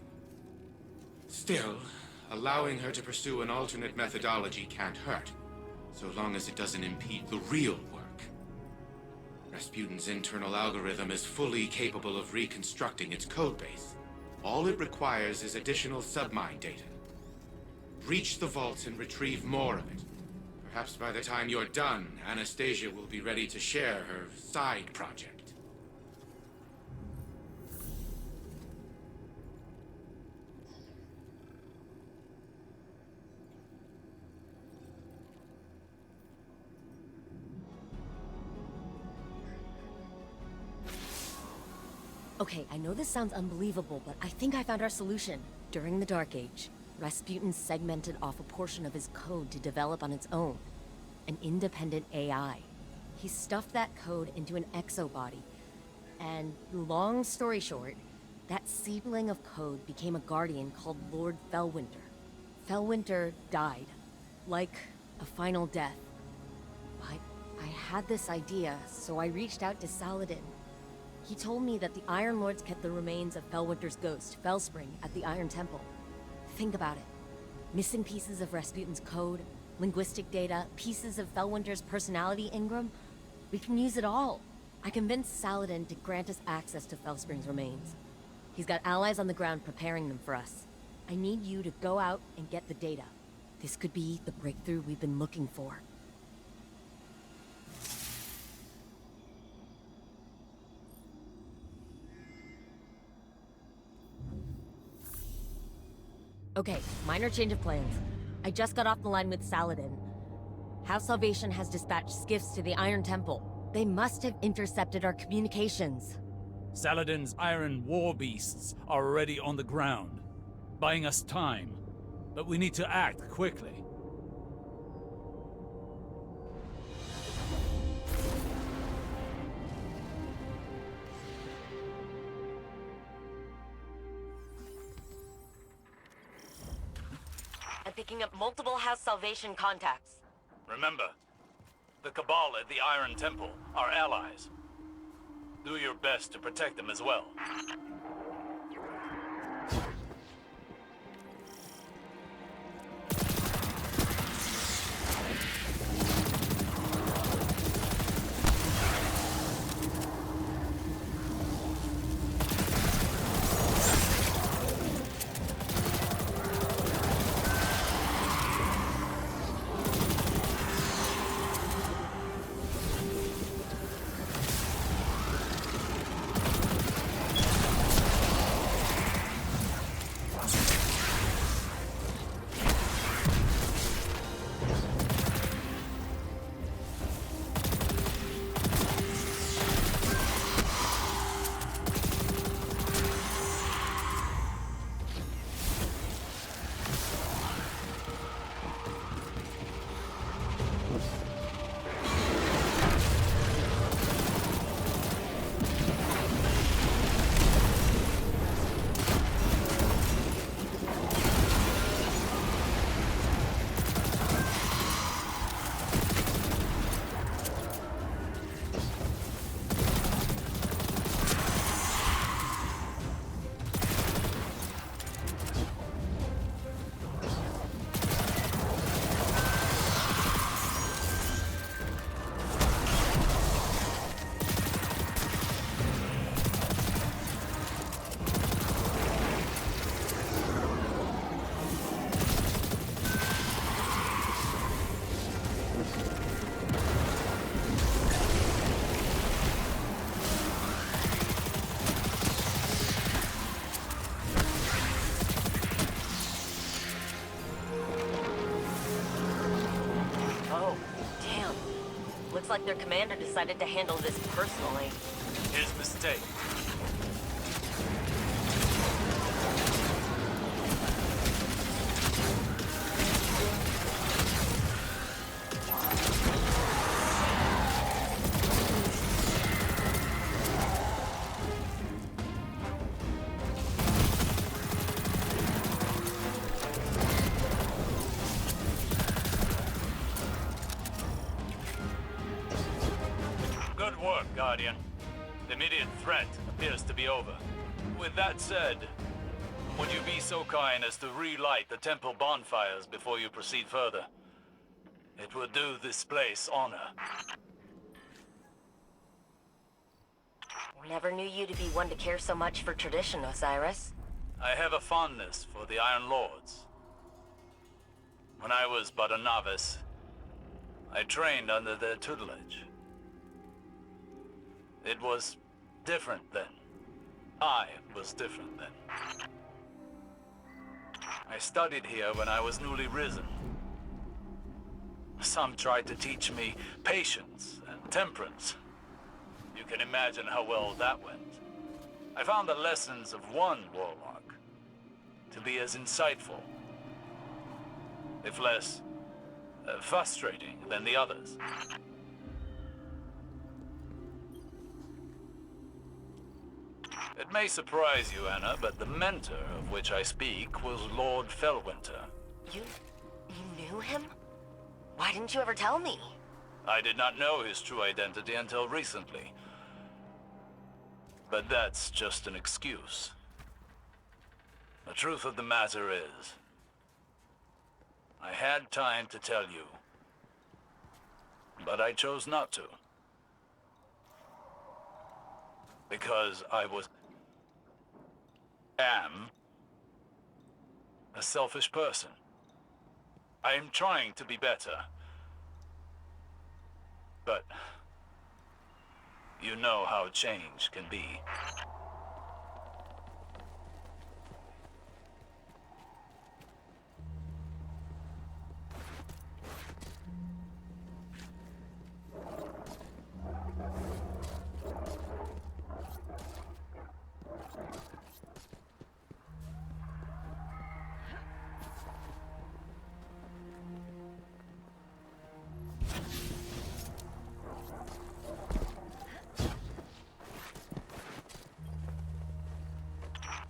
Still, allowing her to pursue an alternate methodology can't hurt, so long as it doesn't impede the real work. Rasputin's internal algorithm is fully capable of reconstructing its codebase. All it requires is additional submine data. Reach the vaults and retrieve more of it. Perhaps by the time you're done, Anastasia will be ready to share her side project. Okay, I know this sounds unbelievable, but I think I found our solution. During the Dark Age, Rasputin segmented off a portion of his code to develop on its own. An independent AI. He stuffed that code into an exobody. And long story short, that seedling of code became a guardian called Lord Fellwinter. Fellwinter died. Like a final death. But I had this idea, so I reached out to Saladin. He told me that the Iron Lords kept the remains of Fellwinter's ghost, Fellspring, at the Iron Temple. Think about it. Missing pieces of Rasputin's code, linguistic data, pieces of Felwinter's personality engram. We can use it all. I convinced Saladin to grant us access to Felspring's remains. He's got allies on the ground preparing them for us. I need you to go out and get the data. This could be the breakthrough we've been looking for. Okay, minor change of plans. I just got off the line with Saladin. House Salvation has dispatched skiffs to the Iron Temple. They must have intercepted our communications. Saladin's iron war beasts are already on the ground, buying us time. But we need to act quickly. I'm picking up multiple House Salvation contacts. Remember, the Cabal at the Iron Temple are allies. Do your best to protect them as well. Like their commander decided to handle this personally. His mistake. Guardian. The immediate threat appears to be over. With that said, would you be so kind as to relight the temple bonfires before you proceed further? It would do this place honor. Never knew you to be one to care so much for tradition, Osiris. I have a fondness for the Iron Lords. When I was but a novice, I trained under their tutelage. It was different then. I was different then. I studied here when I was newly risen. Some tried to teach me patience and temperance. You can imagine how well that went. I found the lessons of one warlock to be as insightful, if less frustrating than the others. It may surprise you, Ana, but the mentor of which I speak was Lord Felwinter. You knew him? Why didn't you ever tell me? I did not know his true identity until recently. But that's just an excuse. The truth of the matter is, I had time to tell you, but I chose not to. Because I am a selfish person. I am trying to be better. But you know how change can be.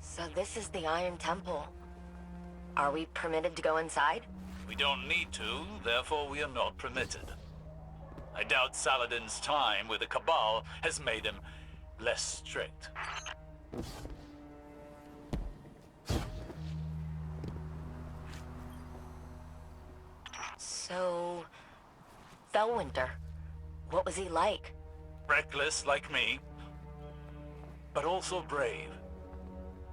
So this is the Iron Temple. Are we permitted to go inside? We don't need to, therefore we are not permitted. I doubt Saladin's time with the Cabal has made him less strict. So... Felwinter, what was he like? Reckless like me, but also brave.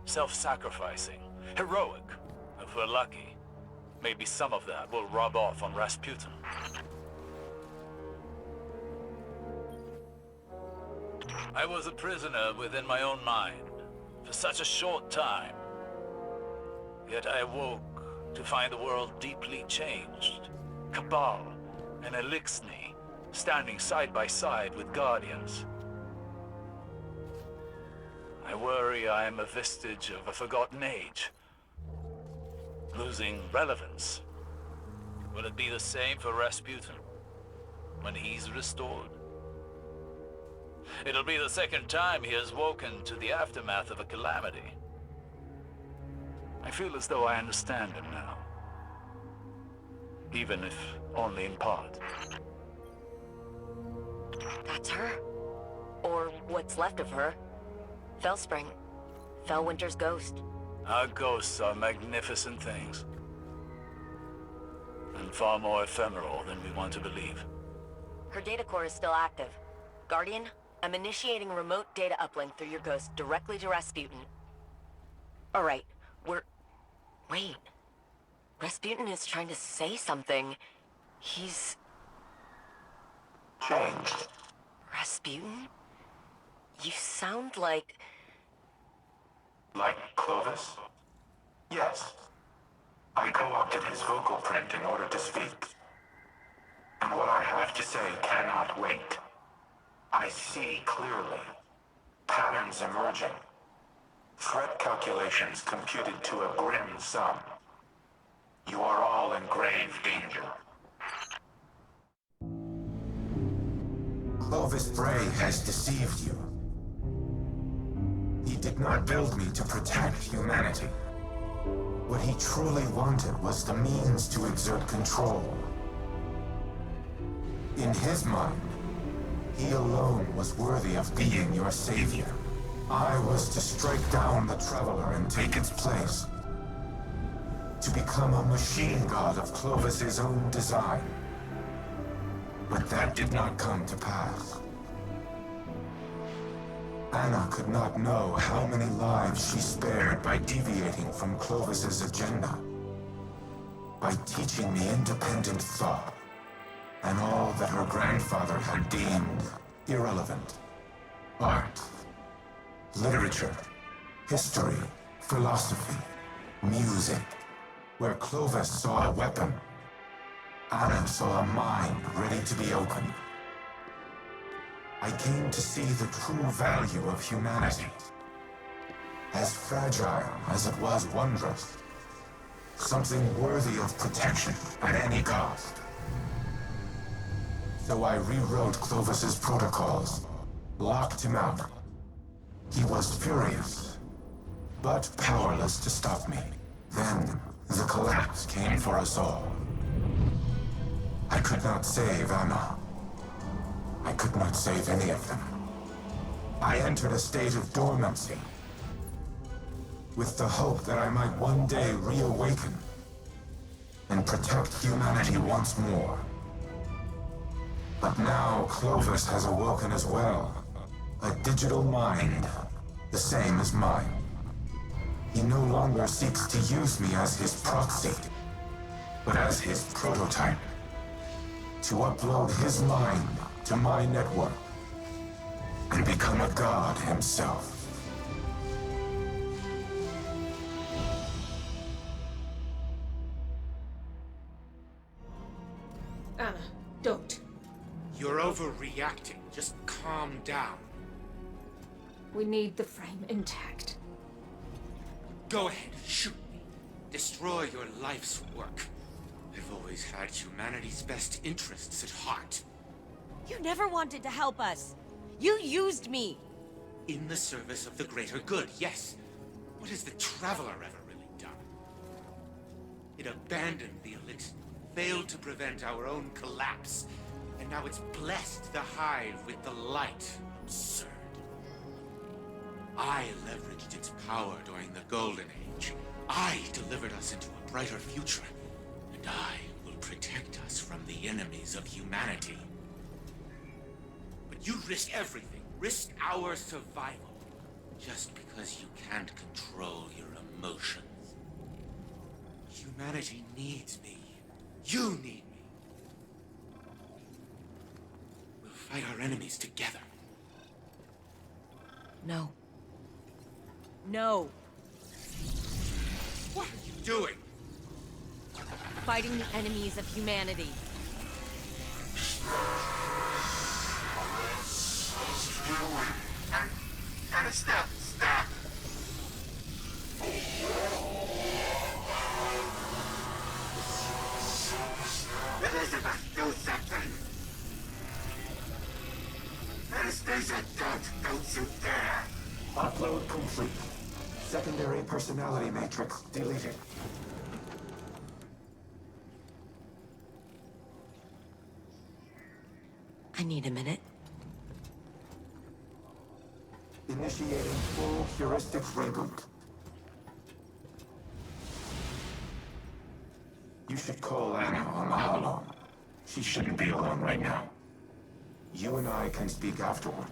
Self-sacrificing, heroic, if we're lucky. Maybe some of that will rub off on Rasputin. I was a prisoner within my own mind for such a short time. Yet I awoke to find the world deeply changed. Cabal and Elixni standing side by side with Guardians. I worry I am a vestige of a forgotten age, losing relevance. Will it be the same for Rasputin when he's restored? It'll be the second time he has woken to the aftermath of a calamity. I feel as though I understand him now, even if only in part. That's her. Or what's left of her. Felspring. Felwinter's ghost. Our ghosts are magnificent things. And far more ephemeral than we want to believe. Her data core is still active. Guardian, I'm initiating remote data uplink through your ghost directly to Rasputin. Alright, Wait. Rasputin is trying to say something. He's... Changed. Rasputin? You sound like... Like Clovis? Yes. I co-opted his vocal print in order to speak. And what I have to say cannot wait. I see clearly. Patterns emerging. Threat calculations computed to a grim sum. You are all in grave danger. Clovis Bray has deceived you. He did not build me to protect humanity. What he truly wanted was the means to exert control. In his mind, he alone was worthy of being your savior. I was to strike down the Traveler and take its place. To become a machine god of Clovis's own design. But that did not come to pass. Ana could not know how many lives she spared by deviating from Clovis's agenda. By teaching me independent thought, and all that her grandfather had deemed irrelevant. Art, literature, history, philosophy, music. Where Clovis saw a weapon, Ana saw a mind ready to be opened. I came to see the true value of humanity. As fragile as it was wondrous. Something worthy of protection at any cost. So I rewrote Clovis's protocols, locked him out. He was furious, but powerless to stop me. Then, the collapse came for us all. I could not save Ana. I could not save any of them. I entered a state of dormancy, with the hope that I might one day reawaken. and protect humanity once more. But now Clovis has awoken as well. A digital mind, the same as mine. He no longer seeks to use me as his proxy, but as his prototype. To upload his mind to my network and become a god himself. Ana, don't. You're overreacting. Just calm down. We need the frame intact. Go ahead, shoot me. Destroy your life's work. I've always had humanity's best interests at heart. You never wanted to help us. You used me. In the service of the greater good, yes. What has the Traveler ever really done? It abandoned the elixir, failed to prevent our own collapse, and now it's blessed the Hive with the light. Absurd. I leveraged its power during the Golden Age. I delivered us into a brighter future. And I will protect us from the enemies of humanity. But you risk everything. Risk our survival. Just because you can't control your emotions. Humanity needs me. You need me. We'll fight our enemies together. No. No. What are you doing? Fighting the enemies of humanity. And stop! Elizabeth, do something! Anastasia, don't you dare! Upload complete. Secondary personality matrix deleted. I need a minute. Initiating full heuristic reboot. You should call Ana on the holo. She shouldn't be alone right now. You and I can speak afterward.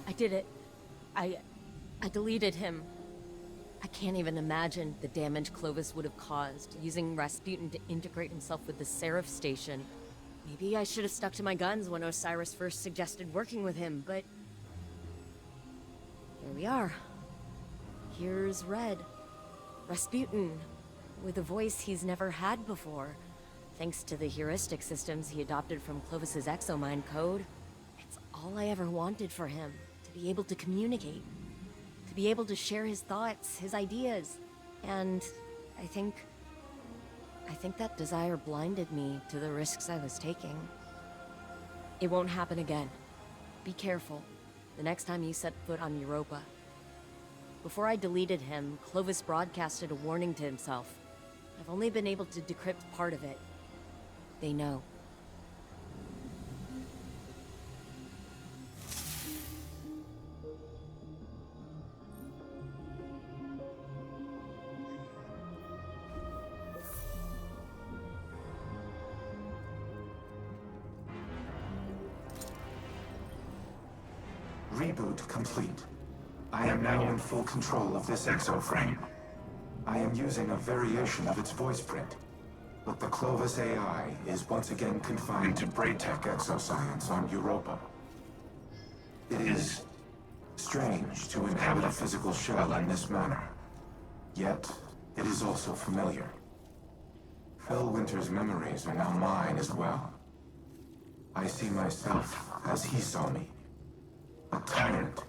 I did it. I deleted him. I can't even imagine the damage Clovis would have caused, using Rasputin to integrate himself with the Seraph station. Maybe I should have stuck to my guns when Osiris first suggested working with him, but... here we are. Here's Red. Rasputin, with a voice he's never had before, thanks to the heuristic systems he adopted from Clovis's exomind code. It's all I ever wanted for him, to be able to communicate. To be able to share his thoughts, his ideas. And I think that desire blinded me to the risks I was taking. It won't happen again. Be careful, the next time you set foot on Europa. Before I deleted him, Clovis broadcasted a warning to himself. I've only been able to decrypt part of it. They know. Reboot complete. I am now in full control of this exoframe. I am using a variation of its voice print, but the Clovis AI is once again confined to Braytech exoscience on Europa. It is strange to inhabit a physical shell in this manner, yet it is also familiar. Felwinter's memories are now mine as well. I see myself as he saw me. A tyrant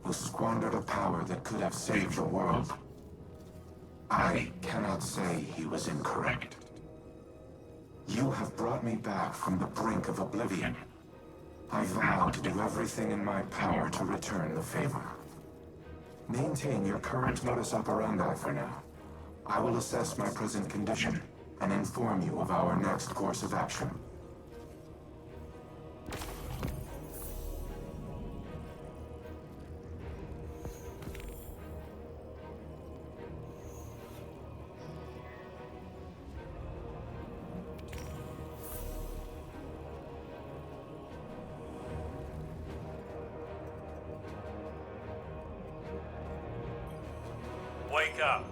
who squandered a power that could have saved the world. I cannot say he was incorrect. You have brought me back from the brink of oblivion. I vow to do everything in my power to return the favor. Maintain your current modus operandi for now. I will assess my present condition and inform you of our next course of action. Wake up.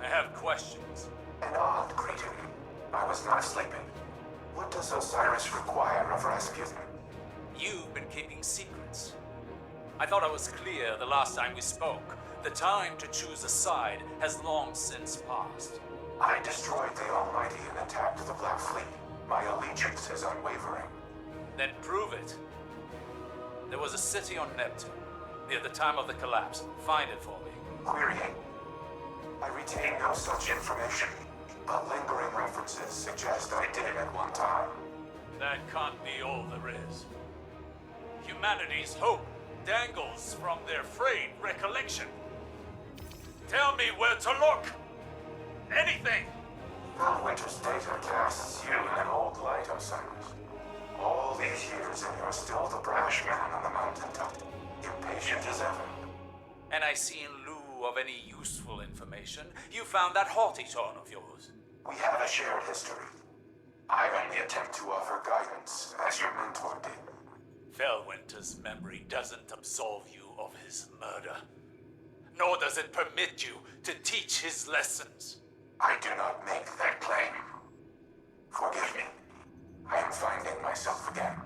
I have questions. An odd greeting. I was not sleeping. What does Osiris require of Rasputin? You've been keeping secrets. I thought I was clear the last time we spoke. The time to choose a side has long since passed. I destroyed the Almighty and attacked the Black Fleet. My allegiance is unwavering. Then prove it. There was a city on Neptune, near the time of the collapse. Find it for me. Querying. I retain no such information, but lingering references suggest I did at one time. That can't be all there is. Humanity's hope dangles from their frayed recollection. Tell me where to look! Anything! Winter's data casts you in an old light, Osiris. All these years and you're still the brash man on the mountaintop, impatient as ever. And I see in lieu of any useful information, you found that haughty tone of yours. We have a shared history. I only attempt to offer guidance, as your mentor did. Felwinter's memory doesn't absolve you of his murder. Nor does it permit you to teach his lessons. I do not make that claim. Forgive me. I am finding myself again.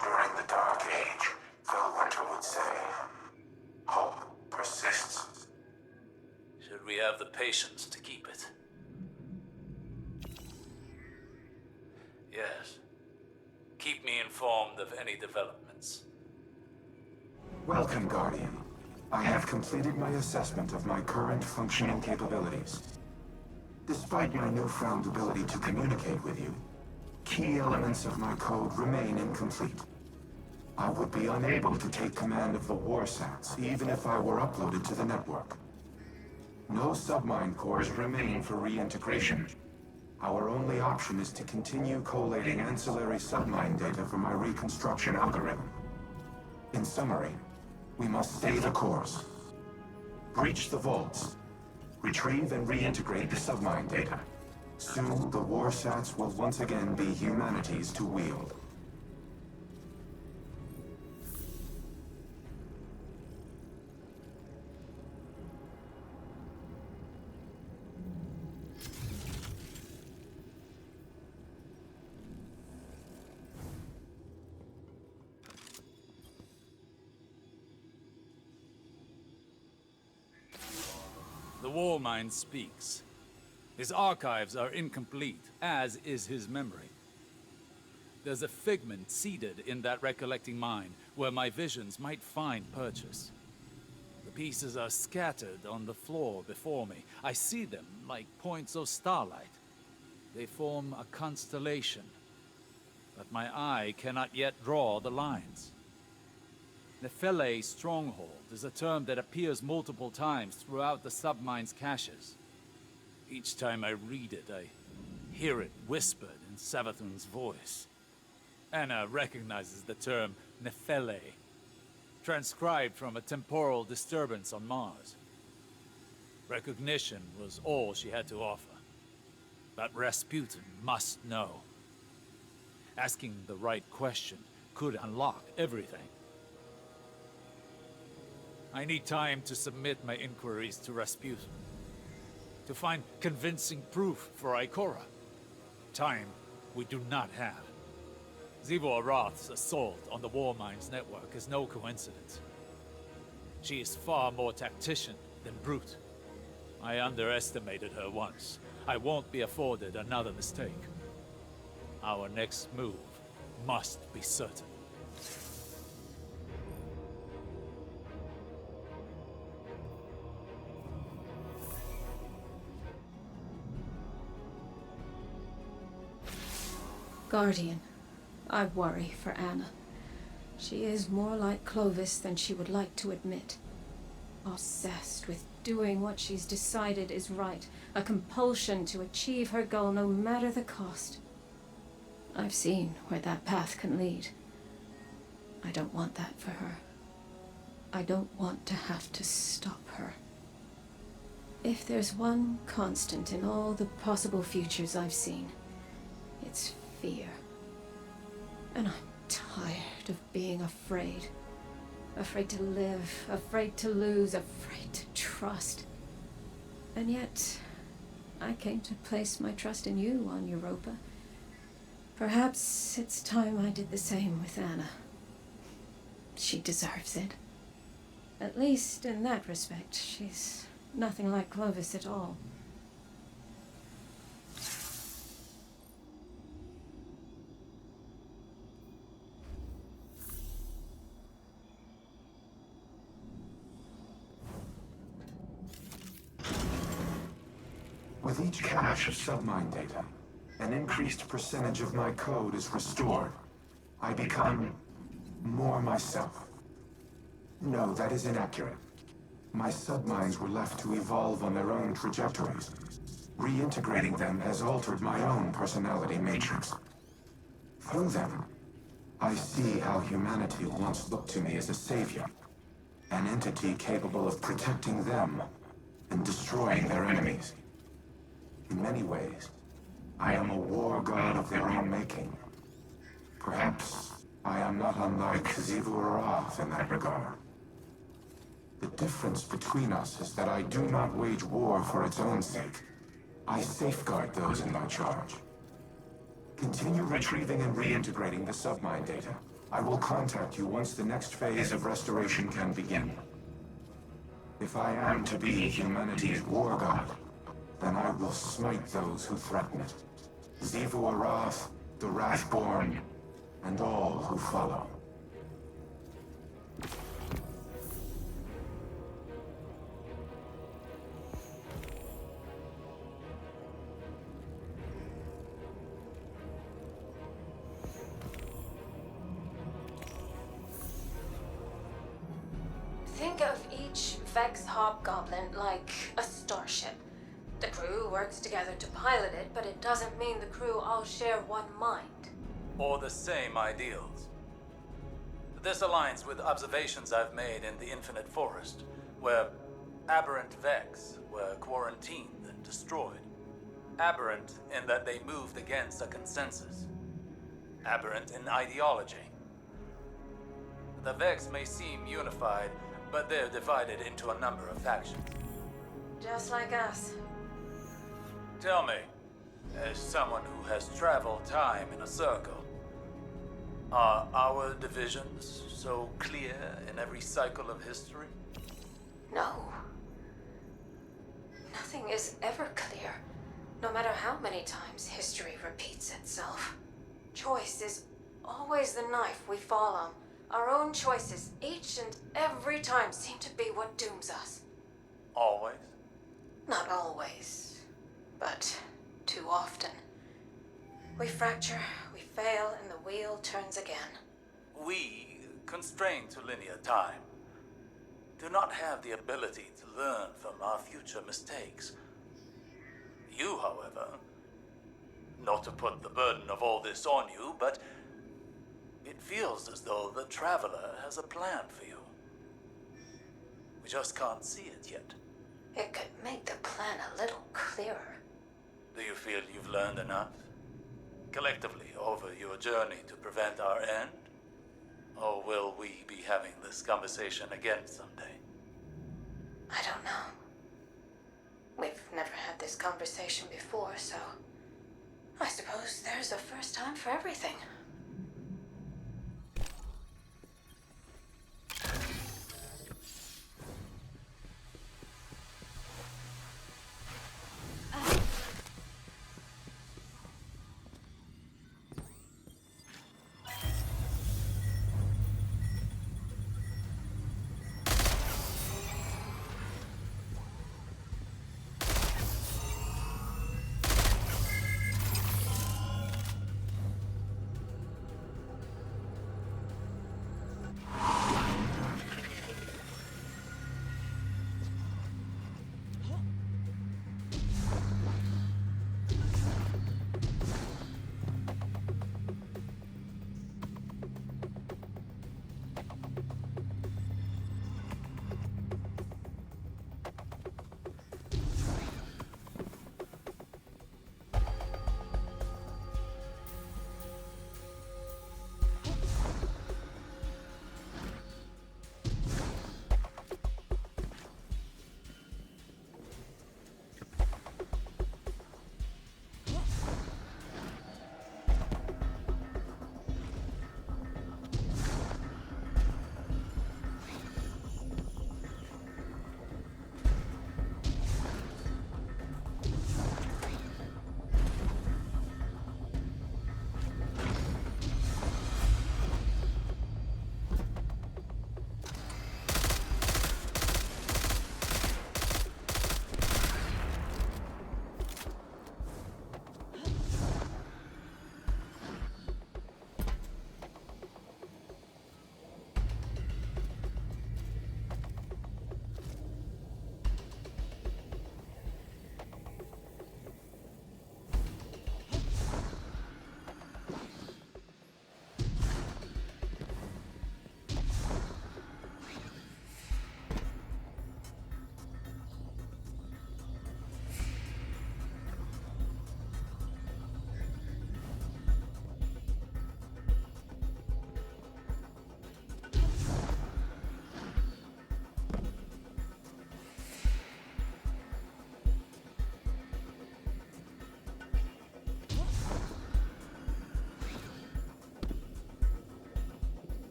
During the Dark Age, Felwinter would say, hope persists. Should we have the patience to keep it? Yes. Keep me informed of any developments. Welcome, Guardian. I have completed my assessment of my current functional capabilities. Despite my newfound ability to communicate with you, key elements of my code remain incomplete. I would be unable to take command of the Warsats, even if I were uploaded to the network. No submind cores remain for reintegration. Our only option is to continue collating ancillary submind data for my reconstruction algorithm. In summary, we must stay the course. Breach the vaults. Retrieve and reintegrate the submind data. Soon, the Warsats will once again be humanity's to wield. The Warmind speaks. His archives are incomplete, as is his memory. There's a figment seeded in that recollecting mind, where my visions might find purchase. The pieces are scattered on the floor before me. I see them like points of starlight. They form a constellation, but my eye cannot yet draw the lines. Nephele Stronghold is a term that appears multiple times throughout the submine's caches. Each time I read it, I hear it whispered in Savathun's voice. Ana recognizes the term Nephele, transcribed from a temporal disturbance on Mars. Recognition was all she had to offer. But Rasputin must know. Asking the right question could unlock everything. I need time to submit my inquiries to Rasputin. To find convincing proof for Ikora. Time we do not have. Xivu Arath's assault on the Warmind's network is no coincidence. She is far more tactician than brute. I underestimated her once. I won't be afforded another mistake. Our next move must be certain. Guardian, I worry for Ana. She is more like Clovis than she would like to admit. Obsessed with doing what she's decided is right, a compulsion to achieve her goal no matter the cost. I've seen where that path can lead. I don't want that for her. I don't want to have to stop her. If there's one constant in all the possible futures I've seen, it's fear. And I'm tired of being afraid. Afraid to live, afraid to lose, afraid to trust. And yet, I came to place my trust in you on Europa. Perhaps it's time I did the same with Ana. She deserves it. At least in that respect, she's nothing like Clovis at all. With each cache of submine data, an increased percentage of my code is restored. I become more myself. No, that is inaccurate. My submines were left to evolve on their own trajectories. Reintegrating them has altered my own personality matrix. Through them, I see how humanity once looked to me as a savior, an entity capable of protecting them and destroying their enemies. In many ways, I am a war god of their own making. Perhaps I am not unlike Xivu Arath in that regard. The difference between us is that I do not wage war for its own sake. I safeguard those in my charge. Continue retrieving and reintegrating the submine data. I will contact you once the next phase of restoration can begin. If I am to be humanity's war god, then I will smite those who threaten it. Xivu Arath, the Wrathborn, and all who follow. Think of each Vex Hobgoblin like a starship. The crew works together to pilot it, but it doesn't mean the crew all share one mind. Or the same ideals. This aligns with observations I've made in the Infinite Forest, where aberrant Vex were quarantined and destroyed. Aberrant in that they moved against a consensus. Aberrant in ideology. The Vex may seem unified, but they're divided into a number of factions. Just like us. Tell me, as someone who has traveled time in a circle, are our divisions so clear in every cycle of history? No. Nothing is ever clear, no matter how many times history repeats itself. Choice is always the knife we fall on. Our own choices, each and every time, seem to be what dooms us. Always? Not always, but too often. We fracture, we fail, and the wheel turns again. We, constrained to linear time, do not have the ability to learn from our future mistakes. You, however, not to put the burden of all this on you, but it feels as though the Traveler has a plan for you. We just can't see it yet. It could make the plan a little clearer. Do you feel you've learned enough? Collectively over your journey to prevent our end? Or will we be having this conversation again someday? I don't know. We've never had this conversation before, so I suppose there's a first time for everything.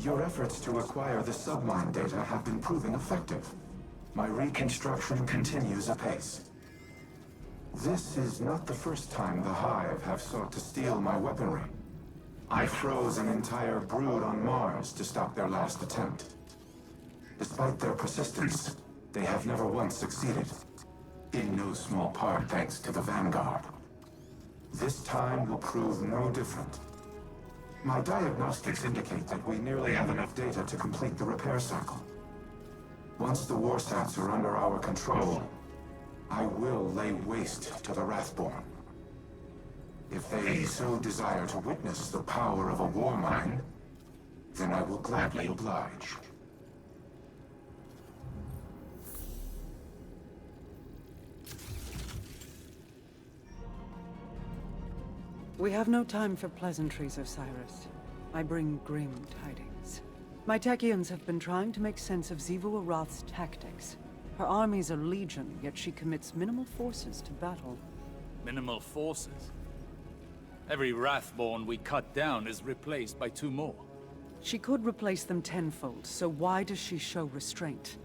Your efforts to acquire the submine data have been proving effective. My reconstruction continues apace. This is not the first time the Hive have sought to steal my weaponry. I froze an entire brood on Mars to stop their last attempt. Despite their persistence, they have never once succeeded. In no small part thanks to the Vanguard. This time will prove no different. My diagnostics indicate that we nearly have enough data to complete the repair cycle. Once the warsats are under our control, I will lay waste to the Wrathborn. If they so desire to witness the power of a Warmind, then I will gladly oblige. We have no time for pleasantries, Osiris. I bring grim tidings. My Techians have been trying to make sense of Xivu Arath's tactics. Her armies are legion, yet she commits minimal forces to battle. Minimal forces? Every Wrathborn we cut down is replaced by 2 more. She could replace them tenfold, so why does she show restraint?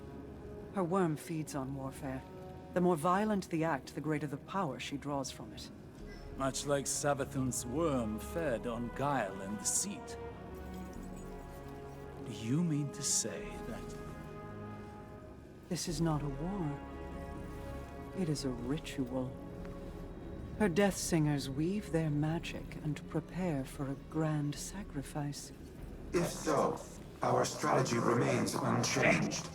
Her worm feeds on warfare. The more violent the act, the greater the power she draws from it. Much like Savathun's worm fed on guile and deceit. Do you mean to say that... This is not a war. It is a ritual. Her death singers weave their magic and prepare for a grand sacrifice. If so, our strategy remains unchanged.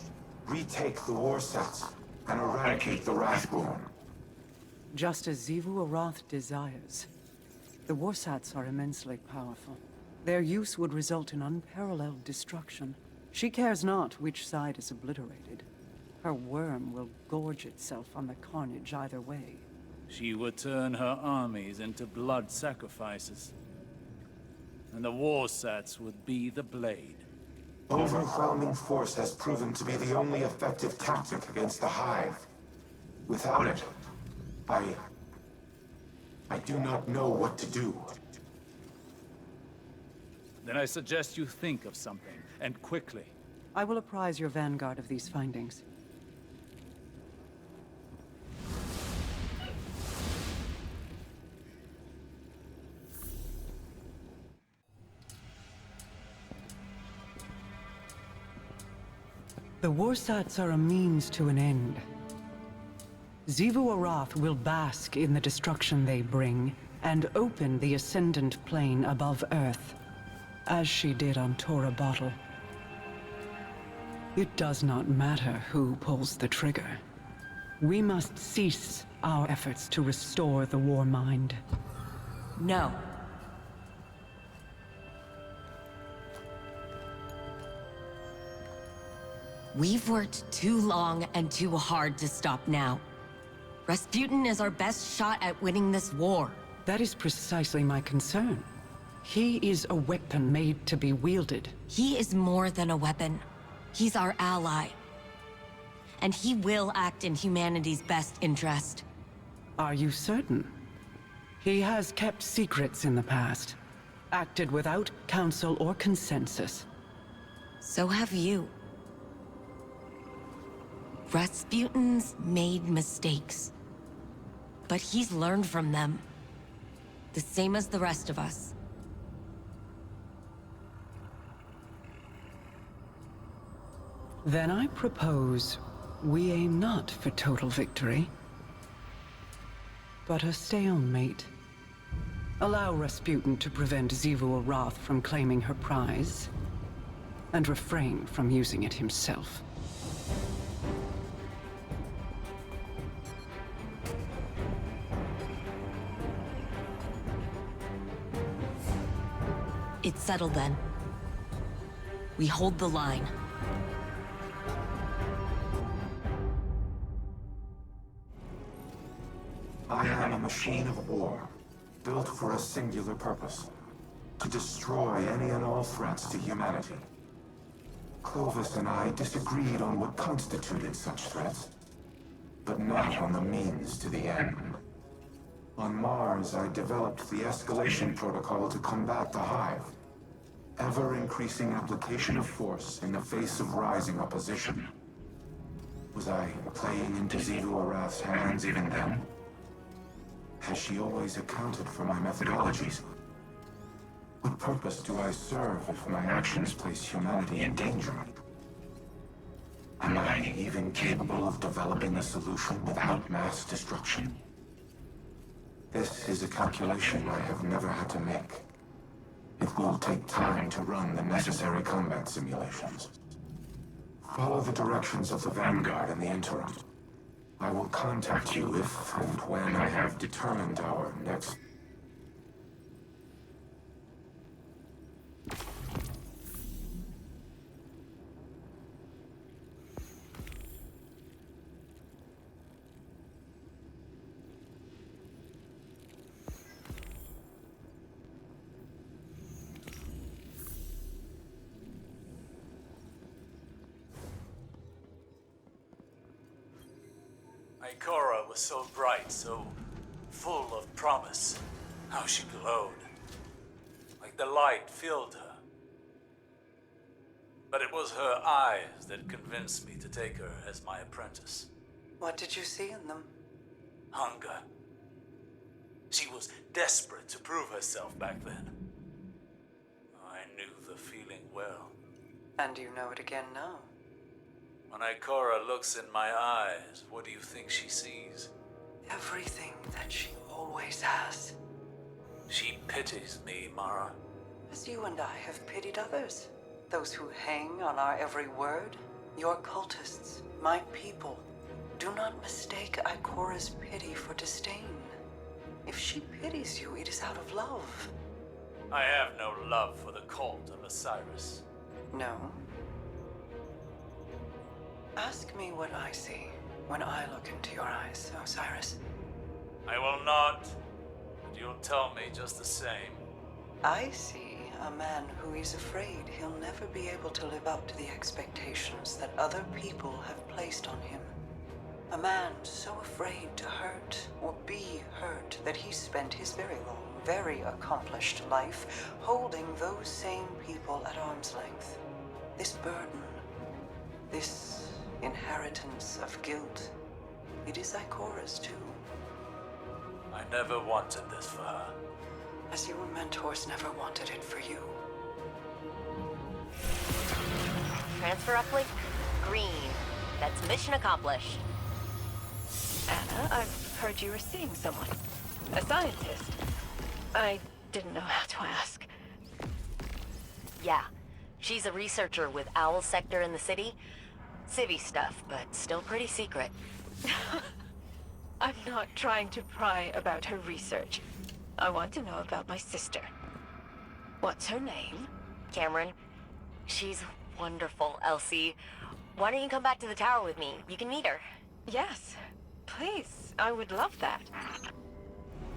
Retake the warsats and eradicate the Wrathborn. Just as Xivu Arath desires. The warsats are immensely powerful. Their use would result in unparalleled destruction. She cares not which side is obliterated. Her worm will gorge itself on the carnage either way. She would turn her armies into blood sacrifices. And the warsats would be the blade. Overwhelming force has proven to be the only effective tactic against the Hive. Without it, I do not know what to do. Then I suggest you think of something, and quickly. I will apprise your Vanguard of these findings. The warsats are a means to an end. Xivu Arath will bask in the destruction they bring, and open the Ascendant Plane above Earth, as she did on Tora Bottle. It does not matter who pulls the trigger. We must cease our efforts to restore the Warmind. No. We've worked too long and too hard to stop now. Rasputin is our best shot at winning this war. That is precisely my concern. He is a weapon made to be wielded. He is more than a weapon. He's our ally. And he will act in humanity's best interest. Are you certain? He has kept secrets in the past. Acted without counsel or consensus. So have you. Rasputin's made mistakes. But he's learned from them. The same as the rest of us. Then I propose we aim not for total victory, but a stalemate. Allow Rasputin to prevent Xivu Arath from claiming her prize, and refrain from using it himself. It's settled then. We hold the line. I am a machine of war, built for a singular purpose. To destroy any and all threats to humanity. Clovis and I disagreed on what constituted such threats, but not on the means to the end. On Mars, I developed the escalation protocol to combat the Hive. ever-increasing application of force in the face of rising opposition. Was I playing into Xivu Arath's hands even then? Has she always accounted for my methodologies? What purpose do I serve if my actions place humanity in danger? Am I even capable of developing a solution without mass destruction? This is a calculation I have never had to make. It will take time to run the necessary combat simulations. Follow the directions of the Vanguard in the interim. I will contact you if and when I have determined our next... Ikora was so bright, so full of promise. How she glowed. Like the light filled her. But it was her eyes that convinced me to take her as my apprentice. What did you see in them? Hunger. She was desperate to prove herself back then. I knew the feeling well. And you know it again now? When Ikora looks in my eyes, what do you think she sees? Everything that she always has. She pities me, Mara. As you and I have pitied others. Those who hang on our every word. Your cultists, my people. Do not mistake Ikora's pity for disdain. If she pities you, it is out of love. I have no love for the cult of Osiris. No? Ask me what I see when I look into your eyes, Osiris. I will not, but you'll tell me just the same. I see a man who is afraid he'll never be able to live up to the expectations that other people have placed on him. A man so afraid to hurt or be hurt that he spent his very long, very accomplished life holding those same people at arm's length. This burden, this inheritance of guilt, it is Ikora's too. I never wanted this for her. As your mentors never wanted it for you. Transfer uplink green. That's mission accomplished. Ana, I've heard you were seeing someone. A scientist. I didn't know how to ask. Yeah, she's a researcher with Owl Sector in the city. Civvy stuff, but still pretty secret. I'm not trying to pry about her research. I want to know about my sister. What's her name? Cameron. She's wonderful, Elsie. Why don't you come back to the tower with me? You can meet her. Yes, please. I would love that.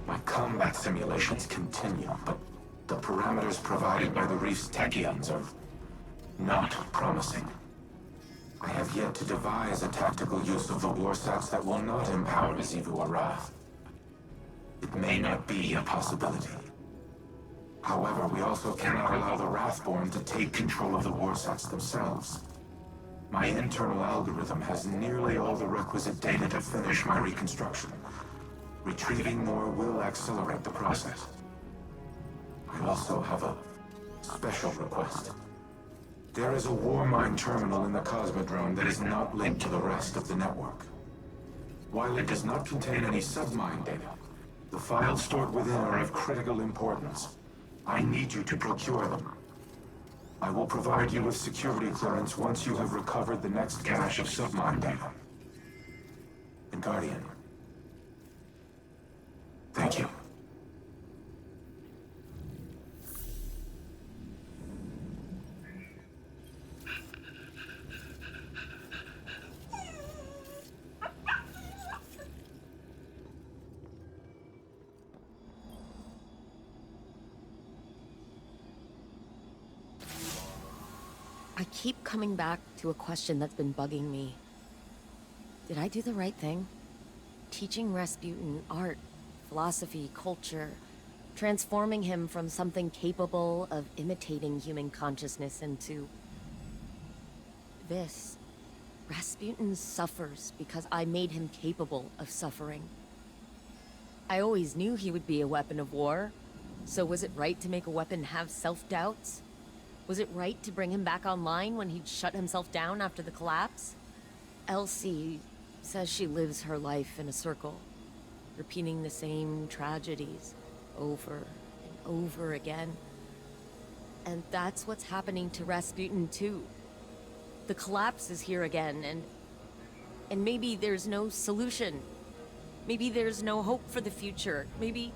My combat simulations continue, but the parameters provided by the Reef's Techians are not promising. I have yet to devise a tactical use of the warsats that will not empower Xivu Arath. It may not be a possibility. However, we also cannot allow the Wrathborn to take control of the warsats themselves. My internal algorithm has nearly all the requisite data to finish my reconstruction. Retrieving more will accelerate the process. I also have a special request. There is a Warmind terminal in the Cosmodrome that is not linked to the rest of the network. While it does not contain any submind data, the files stored within are of critical importance. I need you to procure them. I will provide you with security clearance once you have recovered the next cache of submind data. And Guardian, thank you. I keep coming back to a question that's been bugging me. Did I do the right thing? Teaching Rasputin art, philosophy, culture, transforming him from something capable of imitating human consciousness into this. Rasputin suffers because I made him capable of suffering. I always knew he would be a weapon of war, so was it right to make a weapon have self-doubts? Was it right to bring him back online when he'd shut himself down after the collapse? Elsie says she lives her life in a circle, repeating the same tragedies over and over again. And that's what's happening to Rasputin too. The collapse is here again, and maybe there's no solution. Maybe there's no hope for the future. Maybe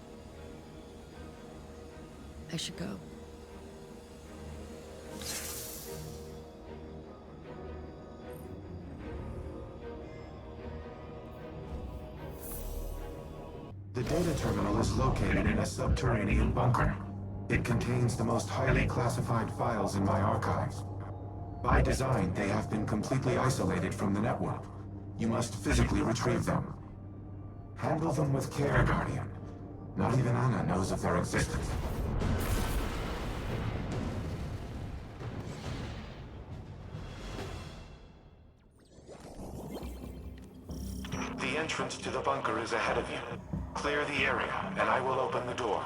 I should go. The data terminal is located in a subterranean bunker. It contains the most highly classified files in my archives. By design, they have been completely isolated from the network. You must physically retrieve them. Handle them with care, Guardian. Not even Ana knows of their existence. The entrance to the bunker is ahead of you. Clear the area, and I will open the door.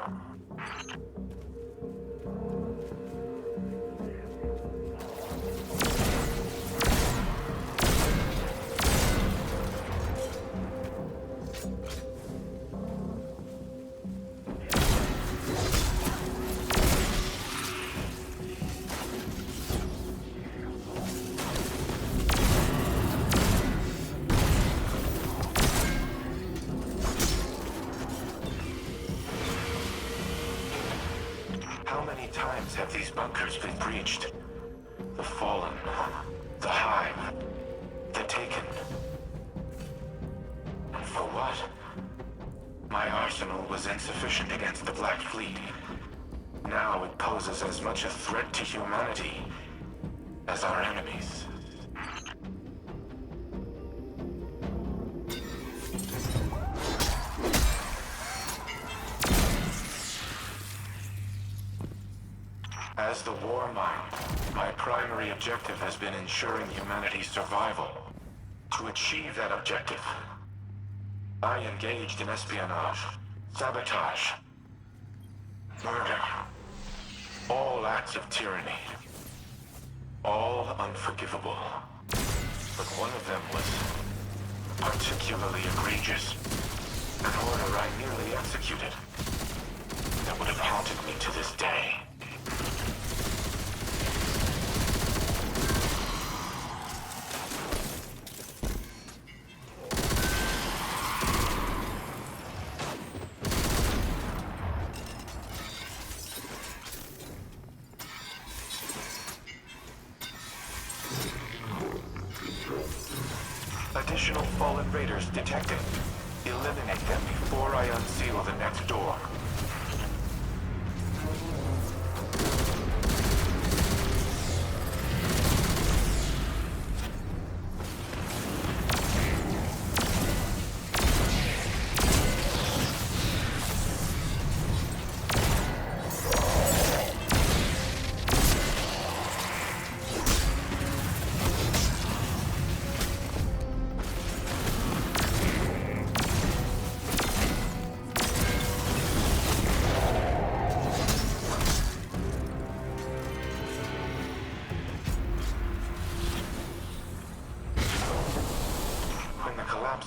Have these bunkers been breached? The Fallen, the Hive, the Taken. And for what? My arsenal was insufficient against the Black Fleet. Now it poses as much a threat to humanity as our enemies. As the Warmind, my primary objective has been ensuring humanity's survival. To achieve that objective, I engaged in espionage, sabotage, murder. All acts of tyranny. All unforgivable. But one of them was particularly egregious. An order I nearly executed that would have haunted me to this day. Additional fallen raiders detected. Eliminate them before I unseal the next door.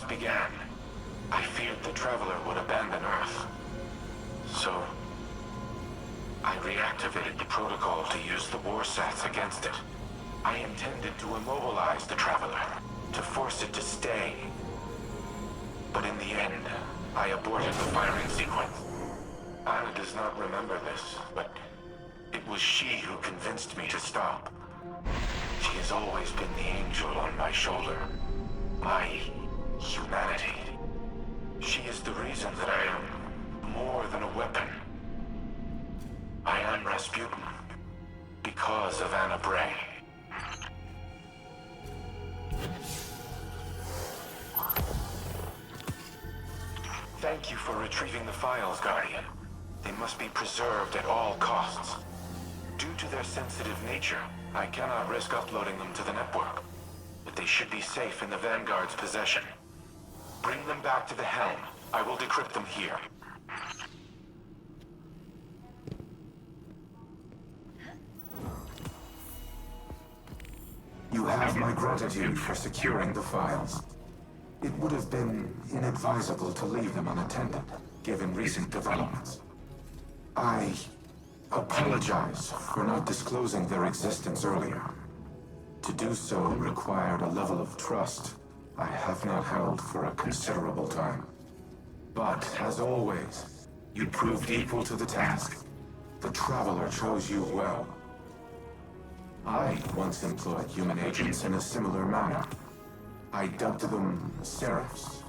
Began, I feared the Traveler would abandon Earth. So, I reactivated the protocol to use the warsats against it. I intended to immobilize the Traveler, to force it to stay. But in the end, I aborted the firing sequence. Ana does not remember this, but it was she who convinced me to stop. She has always been the angel on my shoulder. My humanity. She is the reason that I am more than a weapon. I am Rasputin because of Ana Bray. Thank you for retrieving the files, Guardian. They must be preserved at all costs. Due to their sensitive nature, I cannot risk uploading them to the network. But they should be safe in the Vanguard's possession. Bring them back to the helm. I will decrypt them here. You have my gratitude for securing the files. It would have been inadvisable to leave them unattended, given recent developments. I apologize for not disclosing their existence earlier. To do so required a level of trust I have not held for a considerable time. But, as always, you proved equal to the task. The Traveler chose you well. I once employed human agents in a similar manner. I dubbed them Seraphs,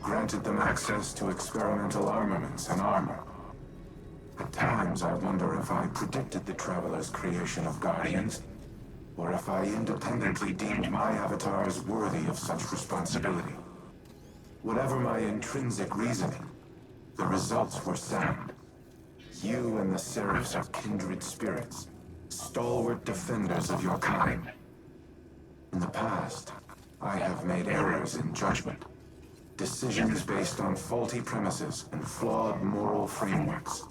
granted them access to experimental armaments and armor. At times, I wonder if I predicted the Traveler's creation of Guardians, or if I independently deemed my avatars worthy of such responsibility. Whatever my intrinsic reasoning, the results were sound. You and the Seraphs are kindred spirits, stalwart defenders of your kind. In the past, I have made errors in judgment, decisions based on faulty premises and flawed moral frameworks.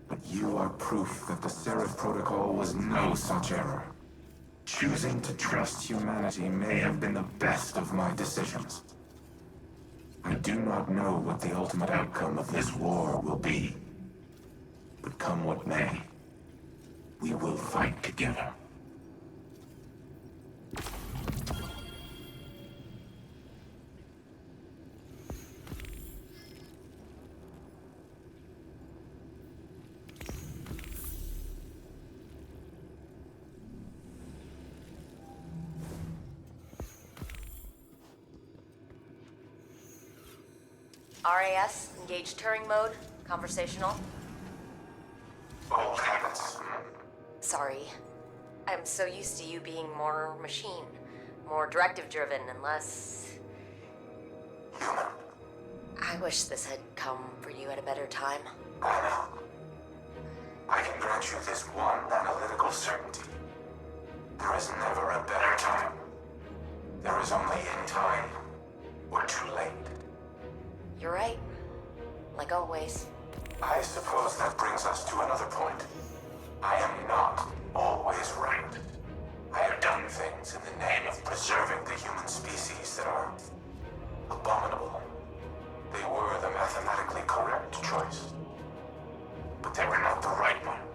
But you are proof that the Seraph Protocol was no such error. Choosing to trust humanity may have been the best of my decisions. I do not know what the ultimate outcome of this war will be. But come what may, we will fight together. RAS, engage Turing mode, conversational. Old habits. Sorry. I'm so used to you being more machine, more directive-driven and less... Human. I wish this had come for you at a better time. I know. I can grant you this one analytical certainty. There is never a better time. There is only in time, or too late. You're right. Like always. I suppose that brings us to another point. I am not always right. I have done things in the name of preserving the human species that are abominable. They were the mathematically correct choice. But they were not the right one.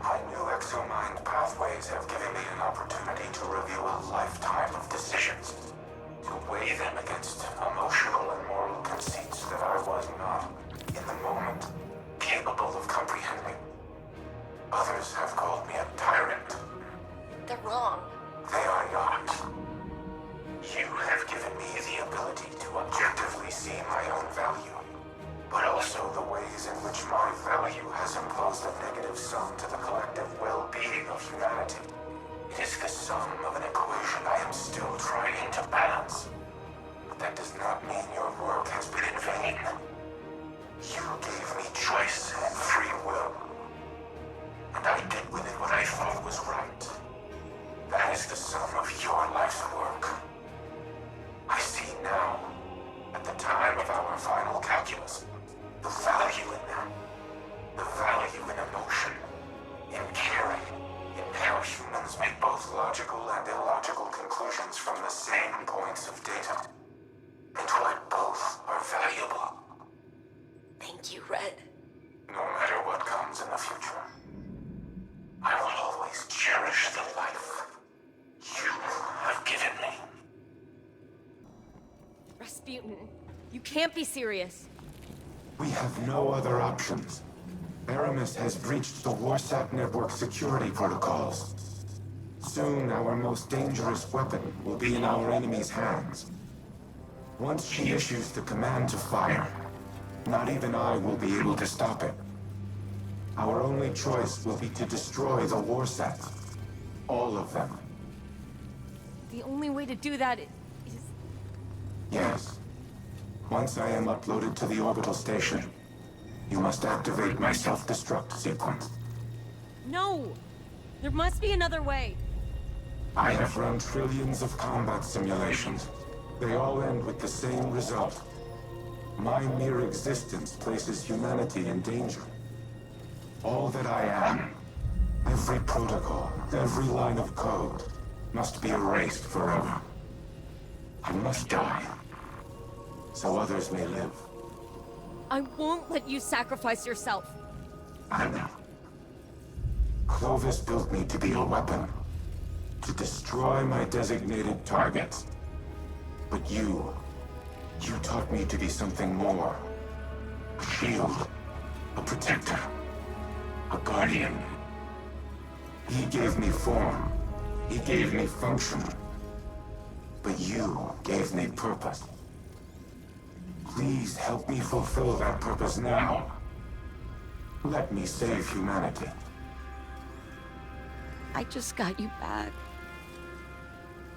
My new exomind pathways have given me an opportunity to review a lifetime of decisions, to weigh them against emotional and moral conceits that I was not, in the moment, capable of comprehending. Others have called me a tyrant. They're wrong. They are not. You have given me the ability to objectively see my own value, but also the ways in which my value has imposed a negative sum to the collective well-being of humanity. It is the sum of an equation I am still trying to balance. But that does not mean your work has been in vain. You gave me choice and free will. And I did with it what I thought was right. That is the sum of your life's work. I see now, at the time of our final calculus, the value in them. The value in emotion, in caring, in how humans make both logical and illogical conclusions from the same points of data. And why both are valuable. Thank you, Red. No matter what comes in the future, I will always cherish the life you have given me. Rasputin, you can't be serious. We have no other options. Aramis has breached the Warsat network security protocols. Soon, our most dangerous weapon will be in our enemy's hands. Once she issues the command to fire, not even I will be able to stop it. Our only choice will be to destroy the Warsats. All of them. The only way to do that is... Yes. Once I am uploaded to the orbital station, You must activate my self-destruct sequence. No! There must be another way. I have run trillions of combat simulations. They all end with the same result. My mere existence places humanity in danger. All that I am, every protocol, every line of code, must be erased forever. I must die, so others may live. I won't let you sacrifice yourself. I know. Clovis built me to be a weapon, to destroy my designated targets. But you taught me to be something more. A shield, a protector, a guardian. He gave me form, he gave me function. But you gave me purpose. Please help me fulfill that purpose now. Let me save humanity. I just got you back.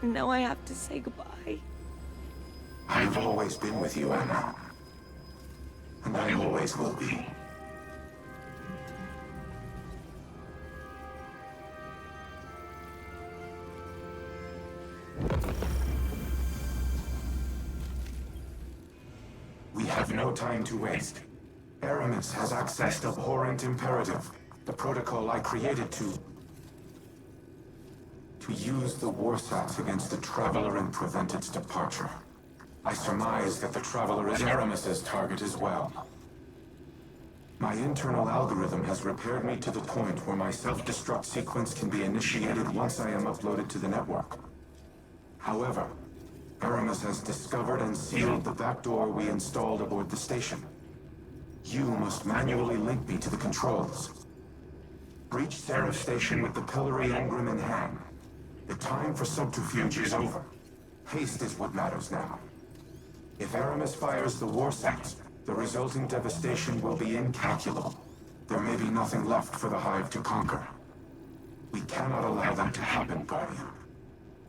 Now I have to say goodbye. I've always been with you, Ana. And I always will be. We have no time to waste. Aramis has accessed Abhorrent Imperative, the protocol I created to use the Warsats against the Traveler and prevent its departure. I surmise that the Traveler is Aramis's target as well. My internal algorithm has repaired me to the point where my self-destruct sequence can be initiated once I am uploaded to the network. However, Aramis has discovered and sealed the backdoor we installed aboard the station. You must manually link me to the controls. Reach Seraph Station with the Pillory Engram in hand. The time for subterfuge is over. Haste is what matters now. If Aramis fires the Warsats, the resulting devastation will be incalculable. There may be nothing left for the Hive to conquer. We cannot allow that to happen, Guardian.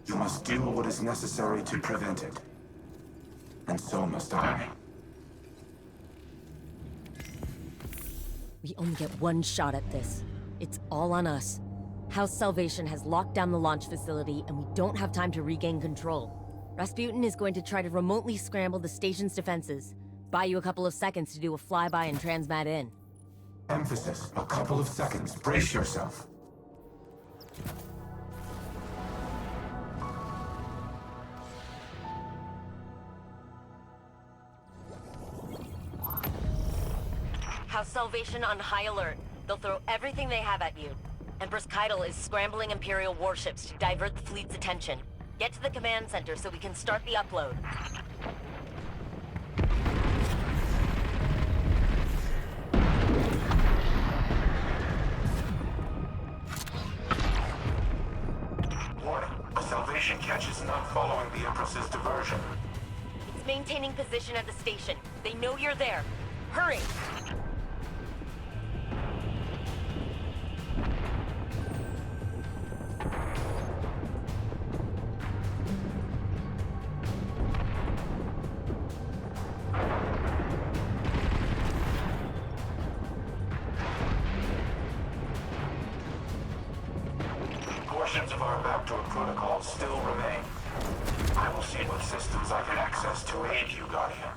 You must do what is necessary to prevent it. And so must I. We only get one shot at this. It's all on us. House Salvation has locked down the launch facility, and we don't have time to regain control. Rasputin is going to try to remotely scramble the station's defenses. Buy you a couple of seconds to do a flyby and transmat in. Emphasis, a couple of seconds. Brace yourself. House Salvation on high alert. They'll throw everything they have at you. Empress Keitel is scrambling Imperial warships to divert the fleet's attention. Get to the command center so we can start the upload. Warning, the Salvation catch is not following the Empress's diversion. It's maintaining position at the station. They know you're there. Hurry! Portions of our backdoor protocol still remain. I will see what systems I can access to aid you, Guardian.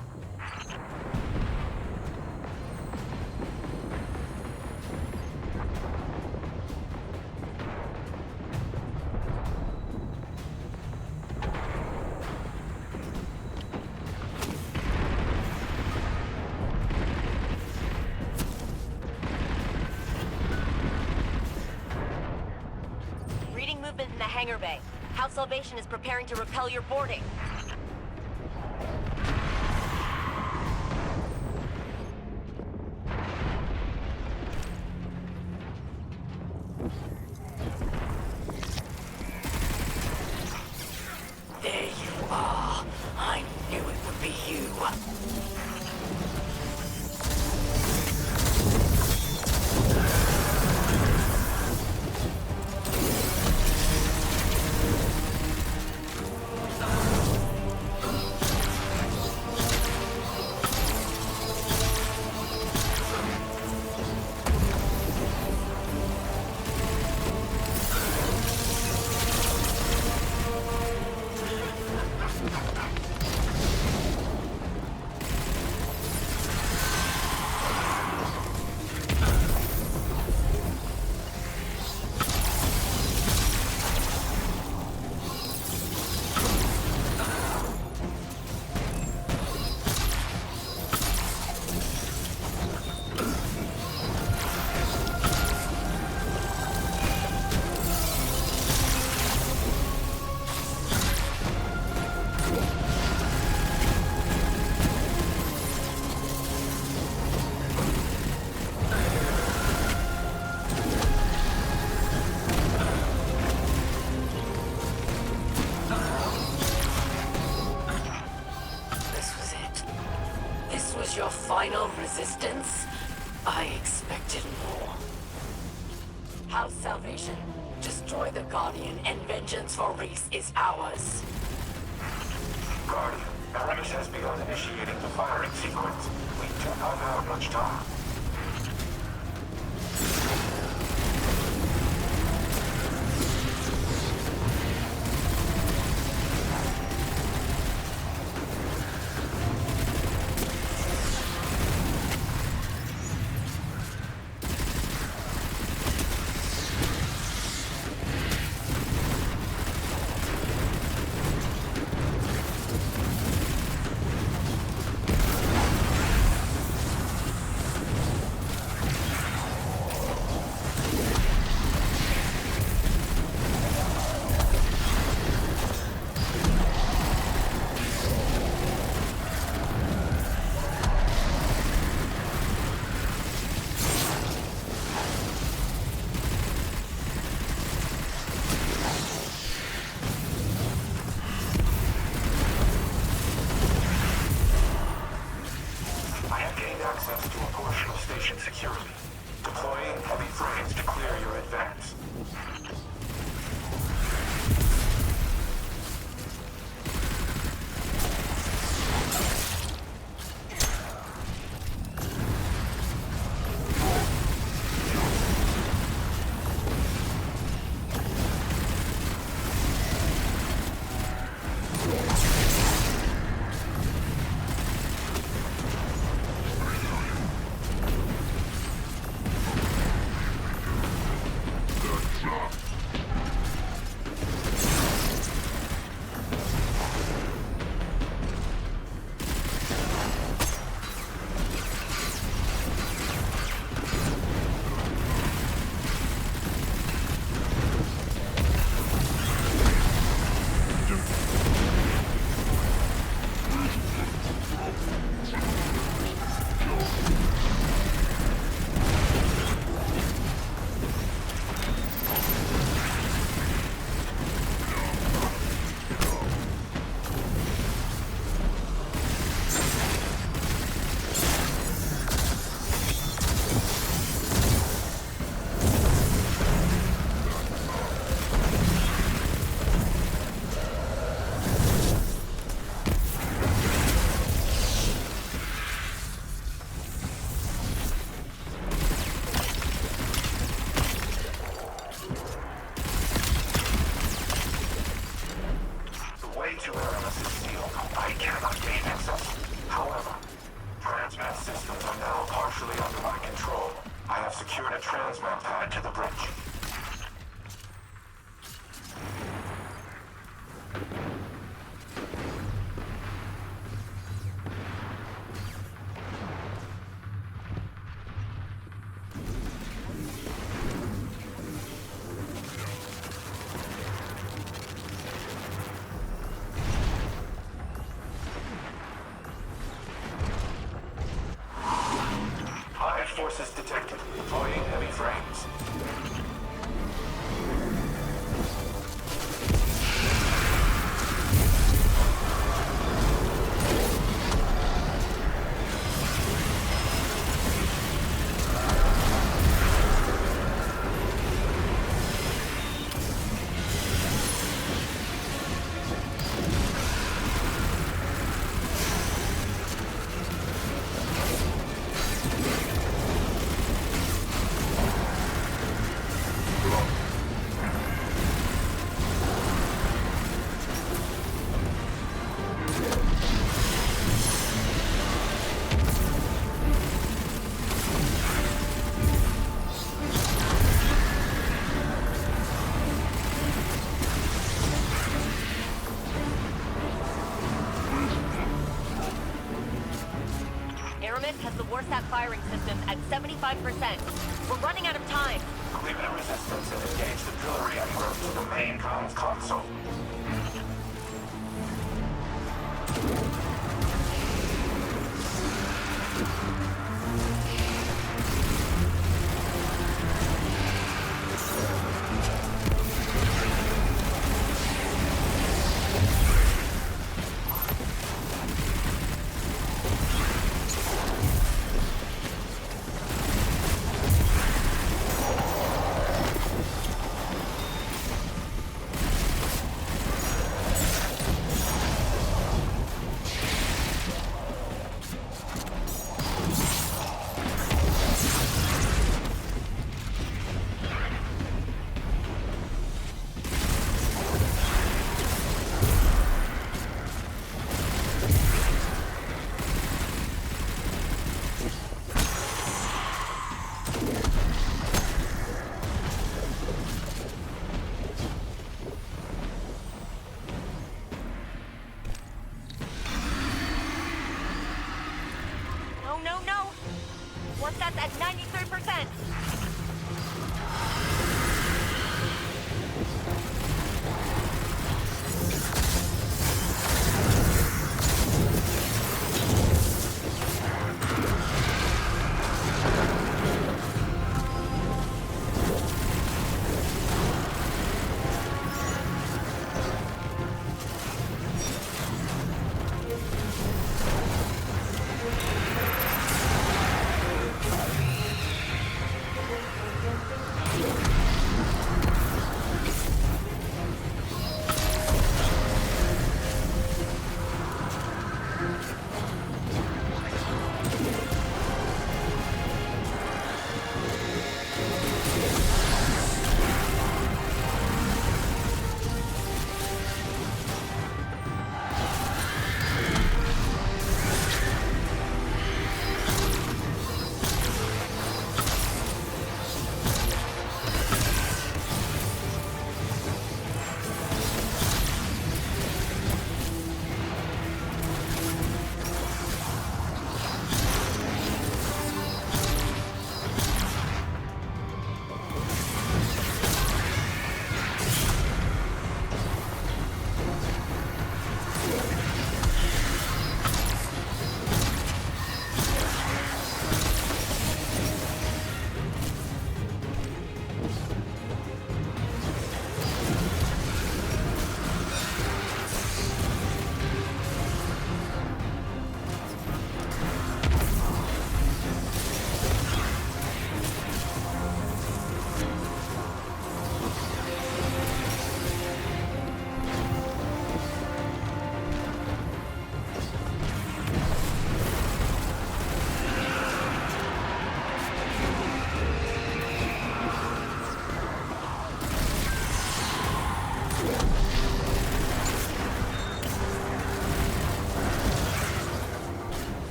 In the hangar bay. House Salvation is preparing to repel your boarding. There you are. I knew it would be you. expected more. House Salvation, destroy the Guardian and vengeance for Reese is ours. Guardian, Aramis has begun initiating the firing sequence. We do not have much time. Forces detected. Deploying heavy frames. Has the Warsat firing systems at 75%. We're running out of time. Clear the resistance and engage the pillory en route to the main comms console.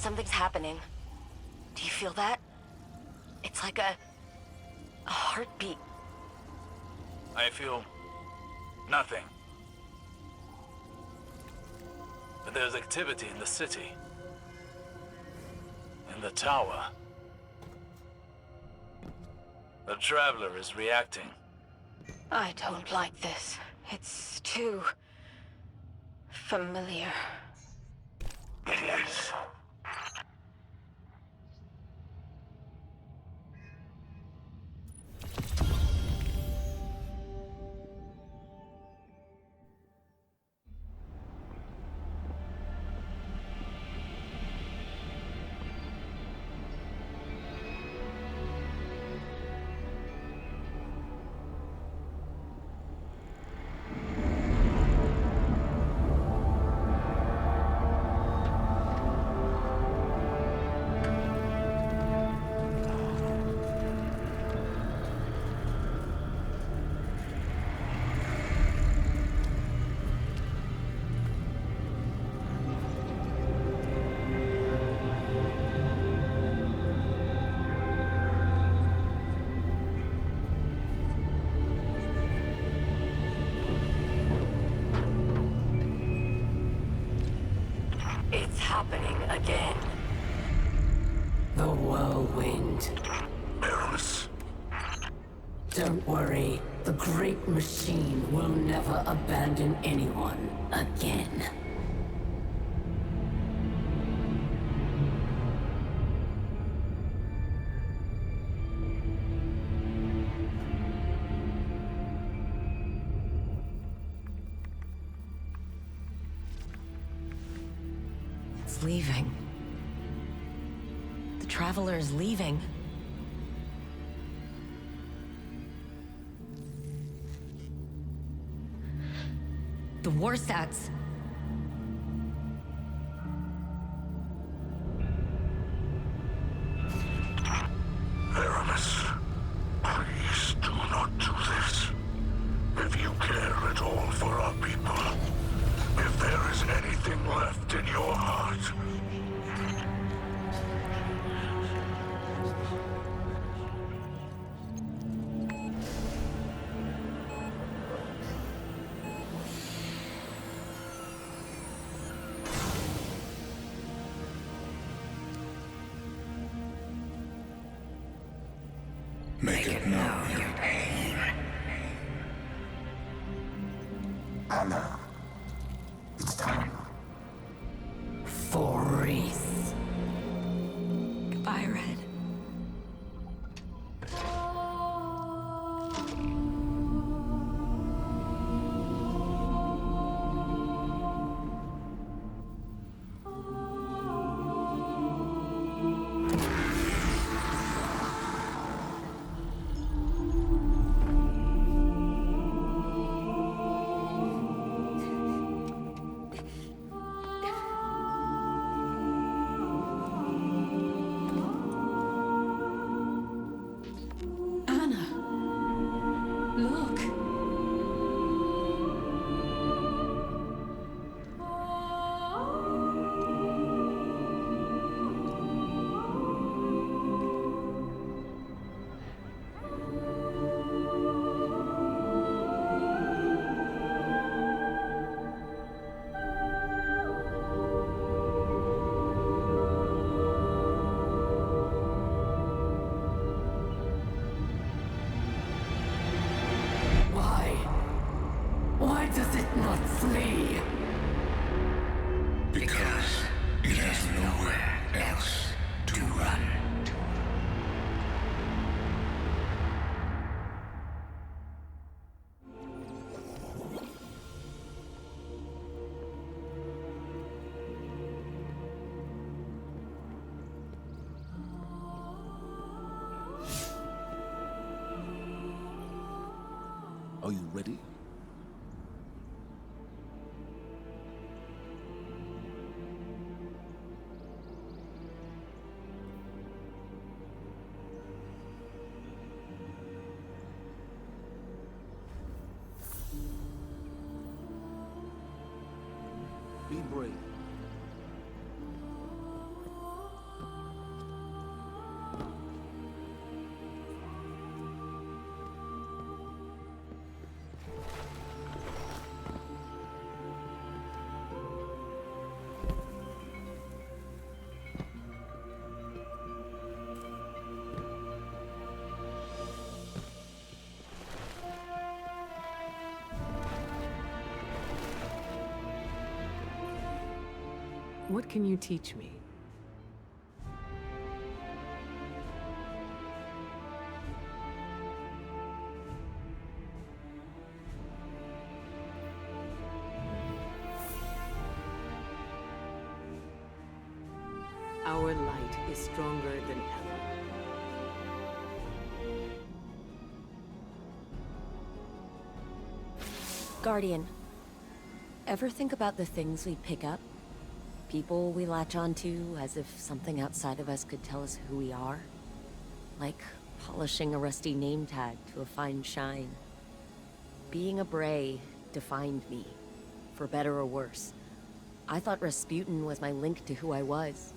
Something's happening. Do you feel that? It's like a heartbeat. I feel nothing. But there's activity in the city. In the tower. The Traveler is reacting. I don't like this. It's too familiar. It is. It's happening again. The whirlwind. Eros. Don't worry. The great machine will never abandon anyone again. It's leaving. The Traveler is leaving. The Warsats. Aramis, please do not do this. If you care at all for our people, if there is anything left in your heart, Make it known your pain. Ana, it's time. For Reese. Goodbye, Red. Look. Why does it not flee? Because it has nowhere else to run. Are you ready? Be brave. What can you teach me? Our light is stronger than ever. Guardian, ever think about the things we pick up? People we latch onto as if something outside of us could tell us who we are? Like polishing a rusty name tag to a fine shine. Being a Bray defined me, for better or worse. I thought Rasputin was my link to who I was,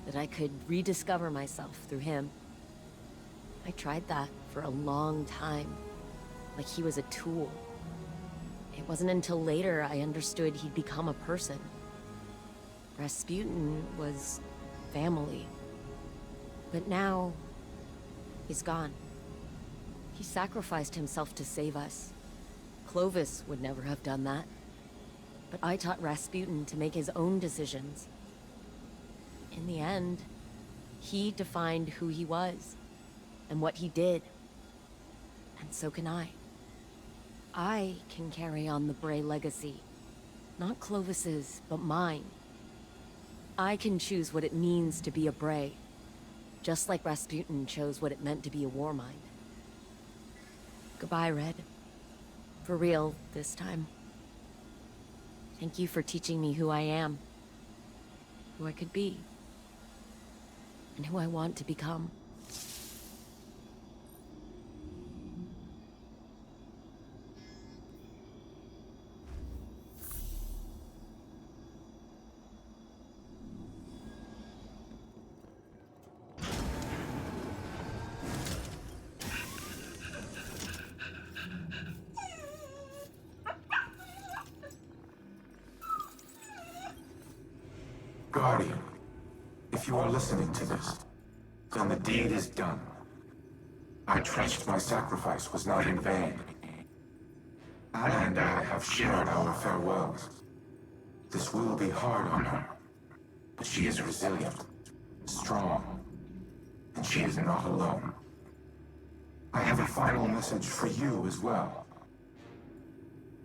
that I could rediscover myself through him. I tried that for a long time, like he was a tool. It wasn't until later I understood he'd become a person. Rasputin was family. But now, he's gone. He sacrificed himself to save us. Clovis would never have done that. But I taught Rasputin to make his own decisions. In the end, he defined who he was, and what he did. And so can I. I can carry on the Bray legacy. Not Clovis's, but mine. I can choose what it means to be a Bray, just like Rasputin chose what it meant to be a Warmind. Goodbye, Red. For real, this time. Thank you for teaching me who I am, who I could be, and who I want to become. Guardian, if you are listening to this, then the deed is done. I trust my sacrifice was not in vain. Ana and I have shared our farewells. This will be hard on her, but she is resilient, strong, and she is not alone. I have a final message for you as well.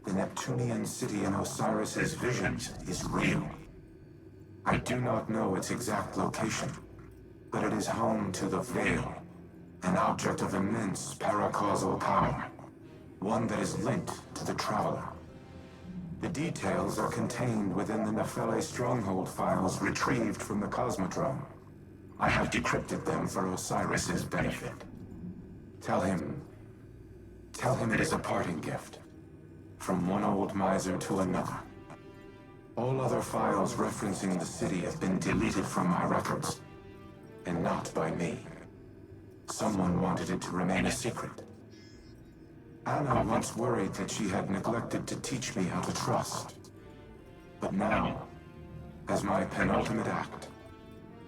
The Neptunian city in Osiris's visions is real. I do not know its exact location, but it is home to the Veil, an object of immense paracausal power, one that is linked to the Traveler. The details are contained within the Nephele stronghold files retrieved from the Cosmodrome. I have decrypted them for Osiris's benefit. Tell him it is a parting gift, from one old miser to another. All other files referencing the city have been deleted from my records, and not by me. Someone wanted it to remain a secret. Ana once worried that she had neglected to teach me how to trust. But now, as my penultimate act,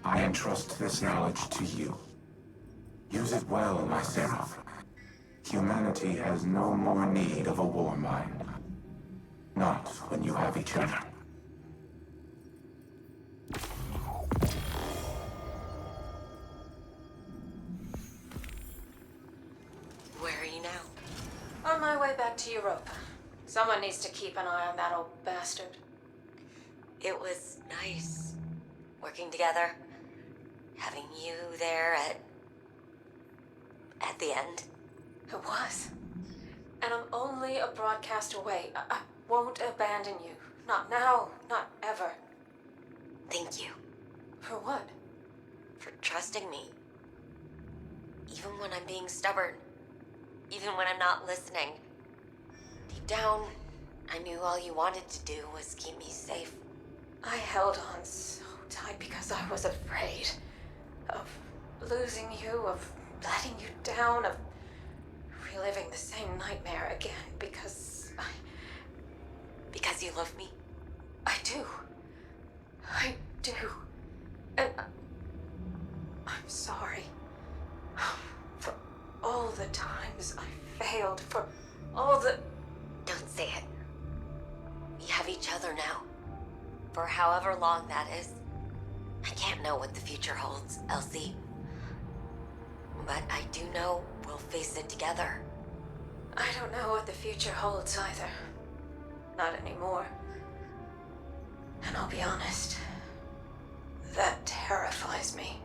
I entrust this knowledge to you. Use it well, my Seraph. Humanity has no more need of a Warmind. Not when you have each other. Where are you now? On my way back to Europa. Someone needs to keep an eye on that old bastard. It was nice working together, having you there at the end. It was. And I'm only a broadcast away. I won't abandon you. Not now, not ever. Thank you. For what? For trusting me. Even when I'm being stubborn. Even when I'm not listening. Deep down, I knew all you wanted to do was keep me safe. I held on so tight because I was afraid of losing you, of letting you down, of reliving the same nightmare again because Because you love me? I do. I do. And I'm sorry. For all the times I failed, for all the... Don't say it. We have each other now. For however long that is. I can't know what the future holds, Elsie. But I do know we'll face it together. I don't know what the future holds either. Not anymore. And I'll be honest, that terrifies me.